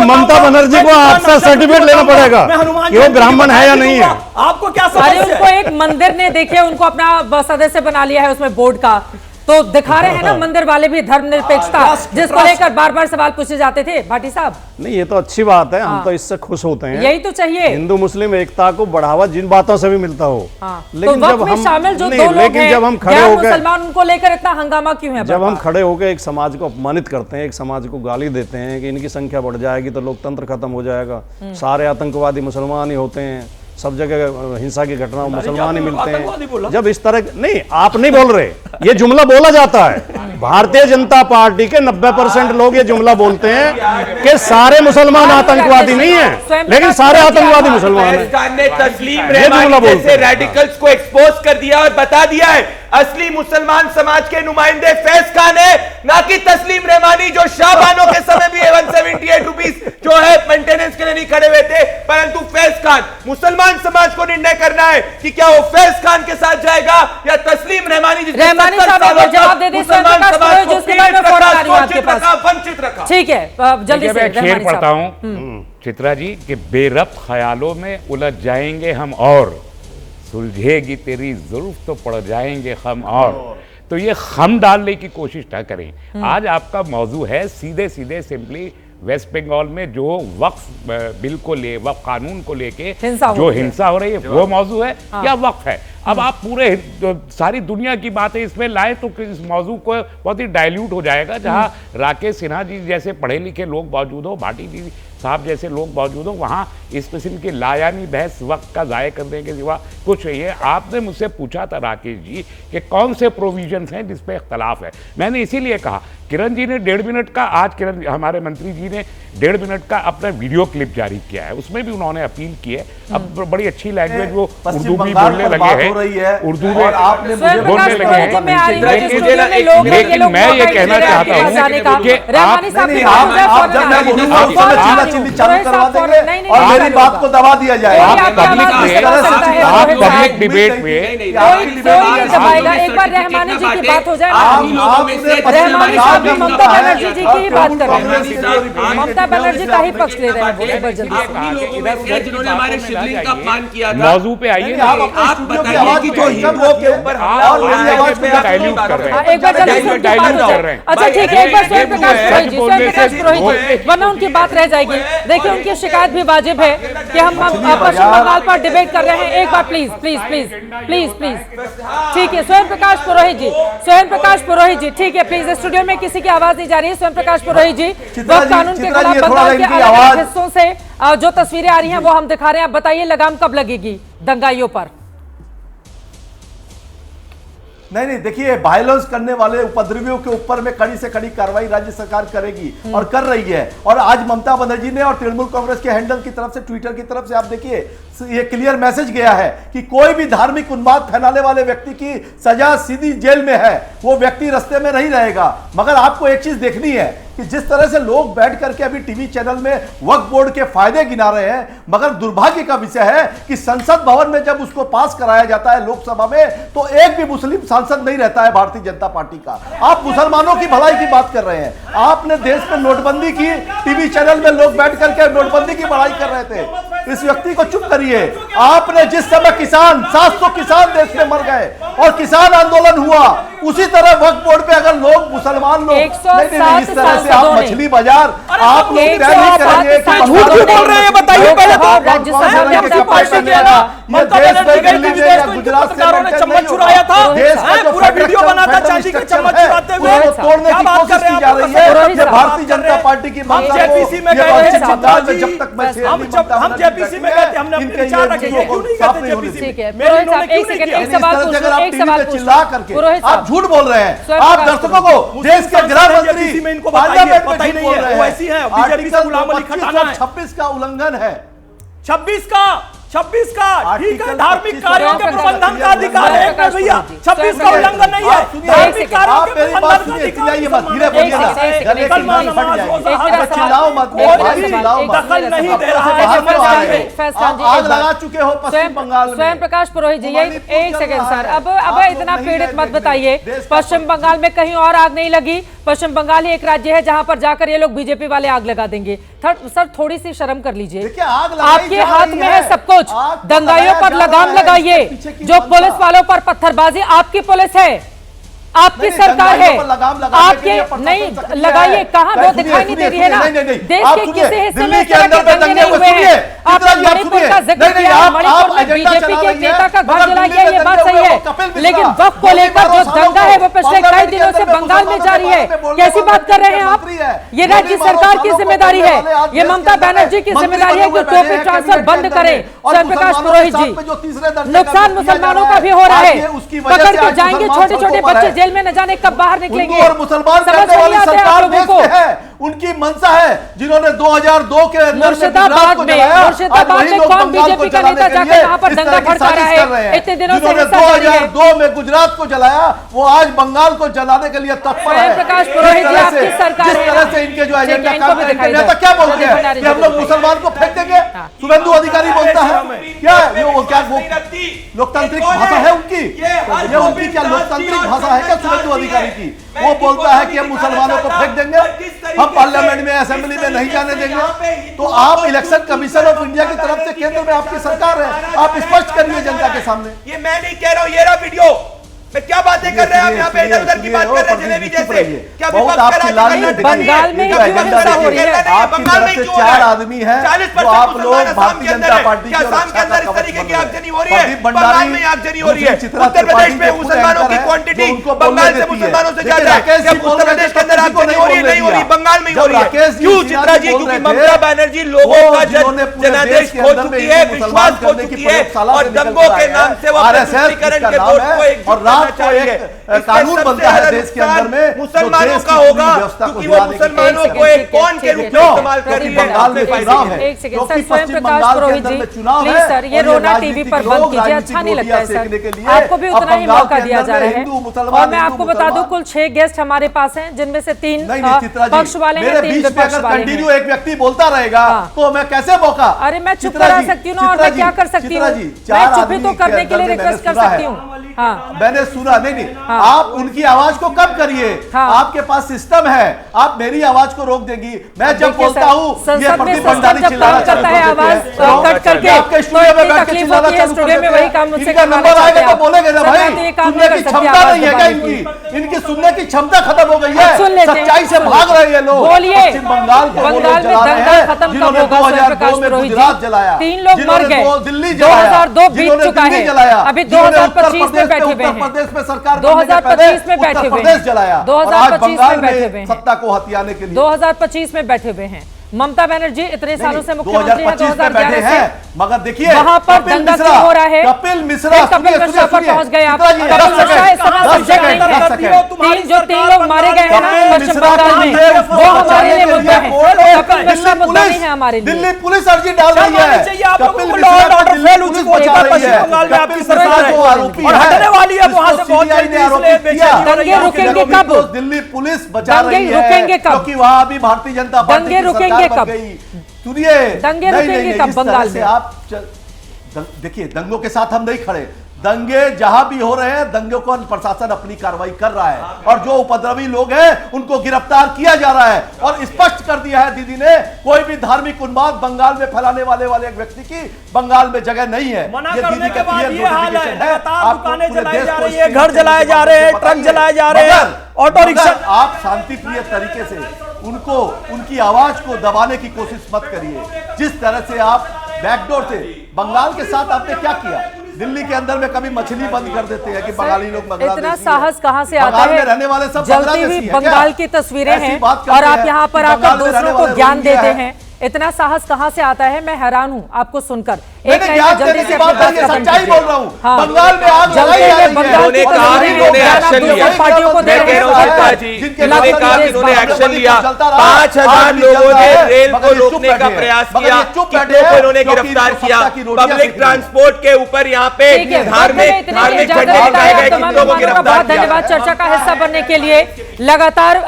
ममता बनर्जी को आपसे सर्टिफिकेट लेना पड़ेगा कि वो ब्राह्मण है या नहीं है। आपको क्या अरे उनको एक मंदिर ने देखे, उनको अपना सदस्य बना लिया है उसमें बोर्ड का, तो दिखा रहे हैं ना मंदिर वाले भी धर्मनिरपेक्षता, जिसको लेकर बार बार सवाल पूछे जाते थे भाटी साहब। नहीं, ये तो अच्छी बात है, हम तो इससे खुश होते हैं। यही तो चाहिए, हिंदू मुस्लिम एकता को बढ़ावा जिन बातों से भी मिलता हो। लेकिन तो जब हम शामिल जो दो लोग हैं, जब हम खड़े होकर मुसलमान, उनको लेकर इतना हंगामा क्यों है? जब हम खड़े होकर एक समाज को अपमानित करते हैं, एक समाज को गाली देते हैं कि इनकी संख्या बढ़ जाएगी तो लोकतंत्र खत्म हो जाएगा, सारे आतंकवादी मुसलमान ही होते हैं, सब जगह हिंसा की घटनाओं मुसलमान ही मिलते हैं, जब इस तरह नहीं, आप नहीं बोल रहे, ये जुमला बोला जाता है। भारतीय जनता पार्टी के 90% लोग ये जुमला बोलते हैं कि सारे मुसलमान आतंकवादी नहीं है, लेकिन सारे आतंकवादी मुसलमान हैं। फैज़ खान ने तस्लीम रहमानी जैसे रेडिकल्स को एक्सपोज कर दिया और बता दिया है असली मुसलमान समाज के नुमाइंदे फैज़ खान है, ना कि तस्लीम रहमानी, जो शाहबानों के समय भी 178 रुपीस जो है मेंटेनेंस के लिए नहीं खड़े हुए थे, परंतु फैज़ खान, मुसलमान समाज को निर्णय करना है कि क्या वो फैज़ खान के साथ जाएगा या तस्लीम रहमानी जवाब दे दी, वंचित रखा। ठीक है, जल्दी से शेर पढ़ता हूं चित्रा जी कि बेरब्त ख्यालों में उलझ जाएंगे हम और सुलझेगी तेरी जुल्फ तो पड़ जाएंगे हम और। तो ये हम डालने की कोशिश ना करें। आज आपका मौजू है सीधे सीधे सिंपली वेस्ट बंगाल में जो वक्फ बिल को ले, वक्फ कानून को लेके जो हिंसा हो रही है वो मौजू है या वक्फ है। अब आप पूरे सारी दुनिया की बातें इसमें लाए तो इस मौजू को बहुत ही डाइल्यूट हो जाएगा। जहां राकेश सिन्हा जी जैसे पढ़े लिखे लोग मौजूद हो, भाटी जी साहब जैसे लोग मौजूद हो, वहां इस किस्म की लायानी बहस वक्त का ज़ाय करने के सिवा कुछ नहीं है। आपने मुझसे पूछा था राकेश जी कि कौन से प्रोविजंस हैं जिस पे इख्तलाफ है। मैंने इसीलिए कहा, किरण जी ने 1.5 मिनट का, आज किरण हमारे मंत्री जी ने 1.5 मिनट का अपना वीडियो क्लिप जारी किया है, उसमें भी उन्होंने अपील की है। अब बड़ी अच्छी लैंग्वेज वो उर्दू भी बोलने लगे हैं, उर्दू में बोलने लगे हैं, लेकिन मैं ये कहना चाहता हूँ कि चिल्ली चालू करवा देंगे और मेरी बात को दबा दिया जाएगा। आप पब्लिक डिबेट में एक बार रहमानी जी की बात हो जाए, रहमानी साहब भी ममता बनर्जी जी की ही बात कर रहे हैं, ममता बनर्जी का ही पक्ष ले रहे हैं। जिन्होंने हमारे शिवलिंग का अपमान किया था, मौजू पे आइए, आप बताइए कि जो हिंदुओं के ऊपर डाइल्यूट कर रहे हैं, एक बार जल्दी डाइल्यूट कर रहे हैं। अच्छा ठीक है, एक बार स्वयं प्रकाश पुरोहित जी, वरना उनकी बात रह जाएगी। देखिए उनकी शिकायत भी वाजिब है कि हम पश्चिम बंगाल पर डिबेट कर रहे हैं। एक बार please please please please please, ठीक है स्वयं प्रकाश पुरोहित जी, स्वयं प्रकाश पुरोहित जी, ठीक है प्लीज, स्टूडियो में किसी की आवाज नहीं जा रही है। स्वयं प्रकाश पुरोहित जी, वक्फ कानून के खिलाफ बंगाल के अलग हिस्सों से जो तस्वीरें आ रही हैं वो हम दिखा रहे हैं। आप बताइए लगाम कब लगेगी दंगाइयों पर? नहीं, देखिए वायलेंस करने वाले उपद्रवियों के ऊपर में कड़ी से कड़ी कार्रवाई राज्य सरकार करेगी और कर रही है। और आज ममता बनर्जी ने और तृणमूल कांग्रेस के हैंडल की तरफ से, ट्विटर की तरफ से आप देखिए ये क्लियर मैसेज गया है कि कोई भी धार्मिक उन्माद फैलाने वाले व्यक्ति की सजा सीधी जेल में है, वो व्यक्ति रास्ते में नहीं रहेगा। मगर आपको एक चीज देखनी है कि जिस तरह से लोग बैठ करके अभी टीवी चैनल में वक्फ बोर्ड के फायदे गिना रहे हैं, मगर दुर्भाग्य का विषय है कि संसद भवन में जब उसको पास कराया जाता है लोकसभा में, तो एक भी मुस्लिम सांसद नहीं रहता है भारतीय जनता पार्टी का। आप मुसलमानों की भलाई की बात कर रहे हैं। आपने देश में नोटबंदी की, टीवी चैनल में लोग बैठ करके नोटबंदी की बड़ाई कर रहे थे। इस व्यक्ति को चुप करिए। आपने जिस समय किसान 700 किसान देश में मर गए और किसान आंदोलन हुआ, उसी तरह वक्फ बोर्ड पे अगर लोग मुसलमान लोग नहीं, इस तरह से आप मछली बाजार आप लोग तय नहीं करेंगे कि झूठ क्यों बोल रहे हैं, बताइए पहले तो। गुजरात से चम्मच चुराया था, पूरा वीडियो बना था चांदी का चम्मच चुराते हुए, तोड़ने की कोशिश की जा रही है। भारतीय जनता पार्टी की हम जेपीसी में गए थे, जब तक मैं हम जेपीसी में गए थे, हमने अपने विचार रखे, क्यों नहीं गए थे जेपीसी? ठीक है पुरोहित साहब, एक सेकंड, एक सवाल पूछो, एक सवाल चिल्ला करके आप झूठ बोल रहे हैं। आप दर्शकों को देश के गृह मंत्री में इनको बताइए नहीं है, वो ऐसी है बीजेपी से गुलाम अली खटाना है। 26 का उल्लंघन है, 26 का 26 का ठीक है, धार्मिक कार्यों के प्रबंधन का अधिकार है भैया, 26 का उल्लंघन नहीं है, धार्मिक कार्यों के प्रबंधन का दखल नहीं दे रहा है। आग लगा चुके हो पश्चिम बंगाल में। स्वयं प्रकाश पुरोहित जी, एक सेकंड सर, अब इतना पीड़ित मत बताइए। पश्चिम बंगाल में कहीं और आग नहीं लगी, पश्चिम बंगाल ही एक राज्य है जहां पर जाकर ये लोग बीजेपी वाले आग लगा देंगे। सर थोड़ी सी शर्म कर लीजिए, आपके हाथ में है सब कुछ। दंगाइयों पर लगाम लगाइए, जो पुलिस वालों पर पत्थरबाजी, आपकी पुलिस है, आपकी सरकार है, आपके नहीं लगाइए। कहां वो दिखाई नहीं दे रही है ना, देश के किसी हिस्से में दंगे नहीं हुए हैं। आपने मणिपुर का जिक्र किया, मणिपुर में बीजेपी के एक नेता का घर जला गया, ये बात सही है, लेकिन वक्त को लेकर जो दंगा है वो पिछले कई दिनों से बंगाल में जारी है। कैसी बात कर रहे हैं आप? ये राज्य सरकार की जिम्मेदारी है, ये ममता बनर्जी की जिम्मेदारी है कि टोपी ट्रांसफर बंद करें। स्वयं प्रकाश पुरोहित जी, नुकसान मुसलमानों का भी हो रहा है, पकड़ के जाएंगे छोटे छोटे बच्चे जेल में, न जाने कब बाहर निकलेंगे। और मुसलमान करने वाली सरकार देश में है, उनकी मंशा है, जिन्होंने 2002 के अंदर मुर्शिदाबाद में कौन बीजेपी का नेता जाकर वहां पर दंगा भड़का रहा है? इतने दिनों से 2002 में गुजरात को जलाया, वो आज बंगाल को जलाने के लिए तत्पर है। प्रकाश पुरोहित जी, आपकी सरकार जिस तरह से इनके जो एजेंडा काम करते हैं, क्या बोलते हैं कि हम लोग मुसलमान को फेंक देंगे? शुभेंदु अधिकारी बोलता है क्या वो लोकतांत्रिक भाषा है उनकी? ये उनकी क्या लोकतांत्रिक भाषा है क्या शुभेंदु अधिकारी की? वो बोलता है कि हम मुसलमानों को फेंक देंगे, हम पार्लियामेंट में असेंबली में नहीं जाने देंगे। तो आप इलेक्शन कमीशन ऑफ इंडिया की तरफ से केंद्र में आपकी सरकार है, आप स्पष्ट करिए जनता के सामने। ये मैं नहीं कह रहा हूं, ये रहा वीडियो में क्या बातें कर रहे हैं आप यहाँ पे, इधर उधर की बात कर रहे हैं जलेबी जैसे। क्या बहुत आप चिल्लाने बंगाल में एजेंडा हो रही है, आपकी तरफ से 4 आदमी हैं जो आप लोग भारतीय जनता पार्टी के अंदर इस तरीके की आगजनी हो रही है, बंगाल में आगजनी हो रही है, उत्तर प्रदेश में मुसलमानों की क्वांटिटी बंगाल से मुसलमानों से ज्यादा है। उत्तर प्रदेश के अंदर आगजनी हो रही है, नहीं हो रही, बंगाल में हो रही है। क्यों चित्रा जी? क्योंकि ममता बनर्जी लोगों का जनादेश खो चुकी है, विश्वास खो चुकी है, और दंगों के नाम से वो प्रस्तुतिकरण के वोट को एक चाहिए। कानून बनता है देश के अंदर में, मुसलमानों का होगा, क्योंकि वो मुसलमानों को एक कौन के रूप में इस्तेमाल कर रही है। बंगाल में चुनाव है, एक सेकंड सर, स्वयं प्रकाश पुरोहित जी प्लीज सर, ये रोना टीवी पर बंद कीजिए, अच्छा नहीं लगता है सर, आपको भी उतना ही मौका दिया जा रहा है। और मैं आपको बता दूं, कुल 6 गेस्ट हमारे पास हैं, जिनमें से 3 पक्ष वाले हैं, 3 विपक्ष वाले हैं। एक व्यक्ति बोलता रहेगा तो मैं कैसे मौका? अरे मैं चुप करा सकती हूँ ना, और मैं क्या कर सकती हूँ? मैं चुप ही तो करने के लिए रिक्वेस्ट कर सकती हूँ। मैंने सुना नहीं, आप उनकी आवाज को कम करिए, आपके पास सिस्टम है, आप मेरी आवाज को रोक देंगी। मैं जब बोलता हूँ ये प्रदीप भंडारी चिल्लाना करता है, आवाज कट करके, आपके स्टूडियो में बैठ के चिल्लाना चालू कर देते हैं। इनका नंबर आएगा तो बोलेंगे ना भाई, सुनने की क्षमता नहीं है क्या इनकी? इनकी सुनने की क्षमता खत्म हो गई है, सच्चाई से भाग रहे हैं लोग। पश्चिम बंगाल को जिन्होंने 2002 में गुजरात जलाया, 3 लोग मर गए, दिल्ली 2002 बीत चुका है, अभी 2025 में बैठे हुए हैं, प्रदेश में सरकार 2025 में बैठे हुए हैं, जलाया, 2025 में बैठे हुए हैं, सत्ता को हथियाने के लिए 2025 में बैठे हुए हैं। ममता बनर्जी इतने सालों से मुख्यमंत्री हैं, 2011 से, मगर देखिए वहां पर दंगा क्यों हो रहा है? कपिल मिश्रा पर पहुंच गए आप। कपिल मिश्रा इस समय सब्जेक्ट नहीं है, जो 3 लोग मारे गए हैं ना पश्चिम बंगाल में, वो हमारे लिए मुद्दा है, कपिल मिश्रा मुद्दा नहीं है हमारे लिए। दिल्ली पुलिस अर्जी डाल रही है, कपिल मिश्रा पुलिस बचा रही है, बंगाल में आपकी सरकार जो आरोपी और हटने वाली है वहां से बहुत दंगे रुकेंगे कब? दिल्ली पुलिस बचा रही है, रुकेंगे कब? क्योंकि वहां भी भारतीय जनता पार्टी दंगे रुकेंगे कब? सुनिए, दंगे रुकेंगे कब बंगाल में? आप देखिए, दंगों के साथ हम नहीं खड़े, दंगे जहां भी हो रहे हैं, दंगों को प्रशासन अपनी कार्रवाई कर रहा है, और जो उपद्रवी लोग हैं उनको गिरफ्तार किया जा रहा है। और स्पष्ट कर दिया है दीदी ने, कोई भी धार्मिक उन्माद बंगाल में फैलाने वाले एक व्यक्ति की बंगाल में जगह नहीं है। मना करने के बाद ये हाल है, दुकानें जलाई जा रही है, घर जलाए जा रहे हैं, ट्रक जलाए जा रहे हैं, ऑटो रिक्शा। आप शांतिप्रिय तरीके से उनको, उनकी आवाज को दबाने की कोशिश मत करिए। जिस तरह से आप बैकडोर से बंगाल के साथ आपने क्या किया, दिल्ली के अंदर में कभी मछली बंद कर देते हैं कि बंगाली लोग बांग्लादेशी इतना साहस कहाँ से आता है? रहने वाले सब जलती हुई बंगाल की तस्वीरें हैं, और आप यहाँ पर आकर दूसरों को ज्ञान देते हैं। इतना साहस कहां से आता है, मैं हैरान हूं आपको सुनकर। एक जल्दी से सच्चाई बोल रहा हूं। बंगाल में आग लगाई जा रही है। उन्होंने कहा कि उन्होंने एक्शन लिया। मैं कह रहा हूं सरकार जी, उन्होंने कहा कि उन्होंने एक्शन लिया। 5000 लोगों ने रेल को रोकने का प्रयास किया, कितनों को इन्होंने गिरफ्तार किया। पब्लिक ट्रांसपोर्ट के ऊपर यहाँ पे धार्मिक झंडे दिखाए गए, कितनों को गिरफ्तार किया। धन्यवाद। चर्चा का हिस्सा बनने के लिए लगातार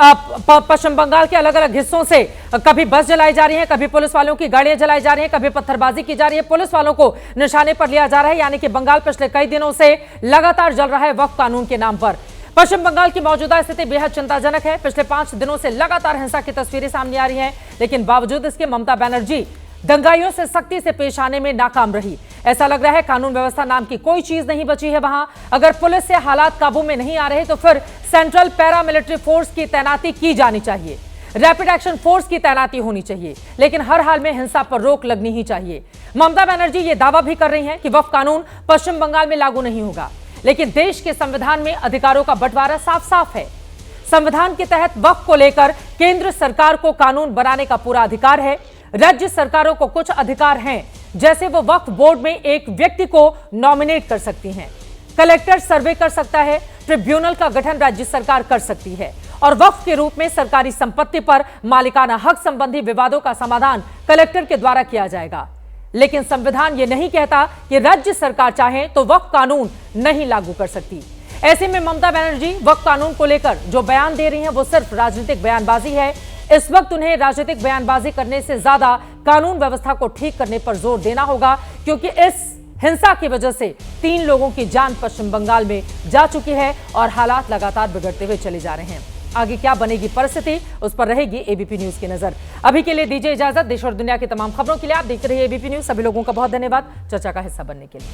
पश्चिम बंगाल के अलग अलग हिस्सों से कभी बस जलाई जा रही है, कभी पुलिस वालों की गाड़ियां जलाई जा रही हैं, कभी पत्थरबाजी की जा रही है, पुलिस वालों को निशाने पर लिया जा रहा है। यानी कि बंगाल पिछले कई दिनों से लगातार जल रहा है वक्फ कानून के नाम पर। पश्चिम बंगाल की मौजूदा स्थिति बेहद चिंताजनक है। पिछले 5 दिनों से लगातार हिंसा की तस्वीरें सामने आ रही हैं, लेकिन बावजूद इसके ममता बनर्जी दंगाइयों से सख्ती से पेश आने में नाकाम रही। ऐसा लग रहा है कानून व्यवस्था नाम की कोई चीज नहीं बची है वहां। अगर पुलिस से हालात काबू में नहीं आ रहे तो फिर सेंट्रल पैरामिलिट्री फोर्स की तैनाती की जानी चाहिए, रैपिड एक्शन फोर्स की तैनाती होनी चाहिए, लेकिन हर हाल में हिंसा पर रोक लगनी ही चाहिए। ममता बनर्जी ये दावा भी कर रही हैं कि वक्फ कानून पश्चिम बंगाल में लागू नहीं होगा, लेकिन देश के संविधान में अधिकारों का बंटवारा साफ साफ है। संविधान के तहत वक्फ को लेकर केंद्र सरकार को कानून बनाने का पूरा अधिकार है। राज्य सरकारों को कुछ अधिकार हैं, जैसे वो वक्फ बोर्ड में एक व्यक्ति को नॉमिनेट कर सकती हैं, कलेक्टर सर्वे कर सकता है, ट्रिब्यूनल का गठन राज्य सरकार कर सकती है और वक्फ के रूप में सरकारी संपत्ति पर मालिकाना हक संबंधी विवादों का समाधान कलेक्टर के द्वारा किया जाएगा। लेकिन संविधान ये नहीं कहता कि राज्य सरकार चाहे तो वक्फ कानून नहीं लागू कर सकती। ऐसे में ममता बनर्जी वक्फ कानून को लेकर जो बयान दे रही हैं वो सिर्फ राजनीतिक बयानबाजी है। इस वक्त उन्हें राजनीतिक बयानबाजी करने से ज्यादा कानून व्यवस्था को ठीक करने पर जोर देना होगा, क्योंकि इस हिंसा की वजह से 3 लोगों की जान पश्चिम बंगाल में जा चुकी है और हालात लगातार बिगड़ते हुए चले जा रहे हैं। आगे क्या बनेगी परिस्थिति, उस पर रहेगी एबीपी न्यूज की नजर। अभी के लिए दीजिए इजाजत। देश और दुनिया की तमाम खबरों के लिए आप देखते रहिए एबीपी न्यूज। सभी लोगों का बहुत धन्यवाद चर्चा का हिस्सा बनने के लिए।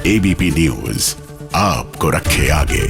एबीपी न्यूज आपको रखे आगे।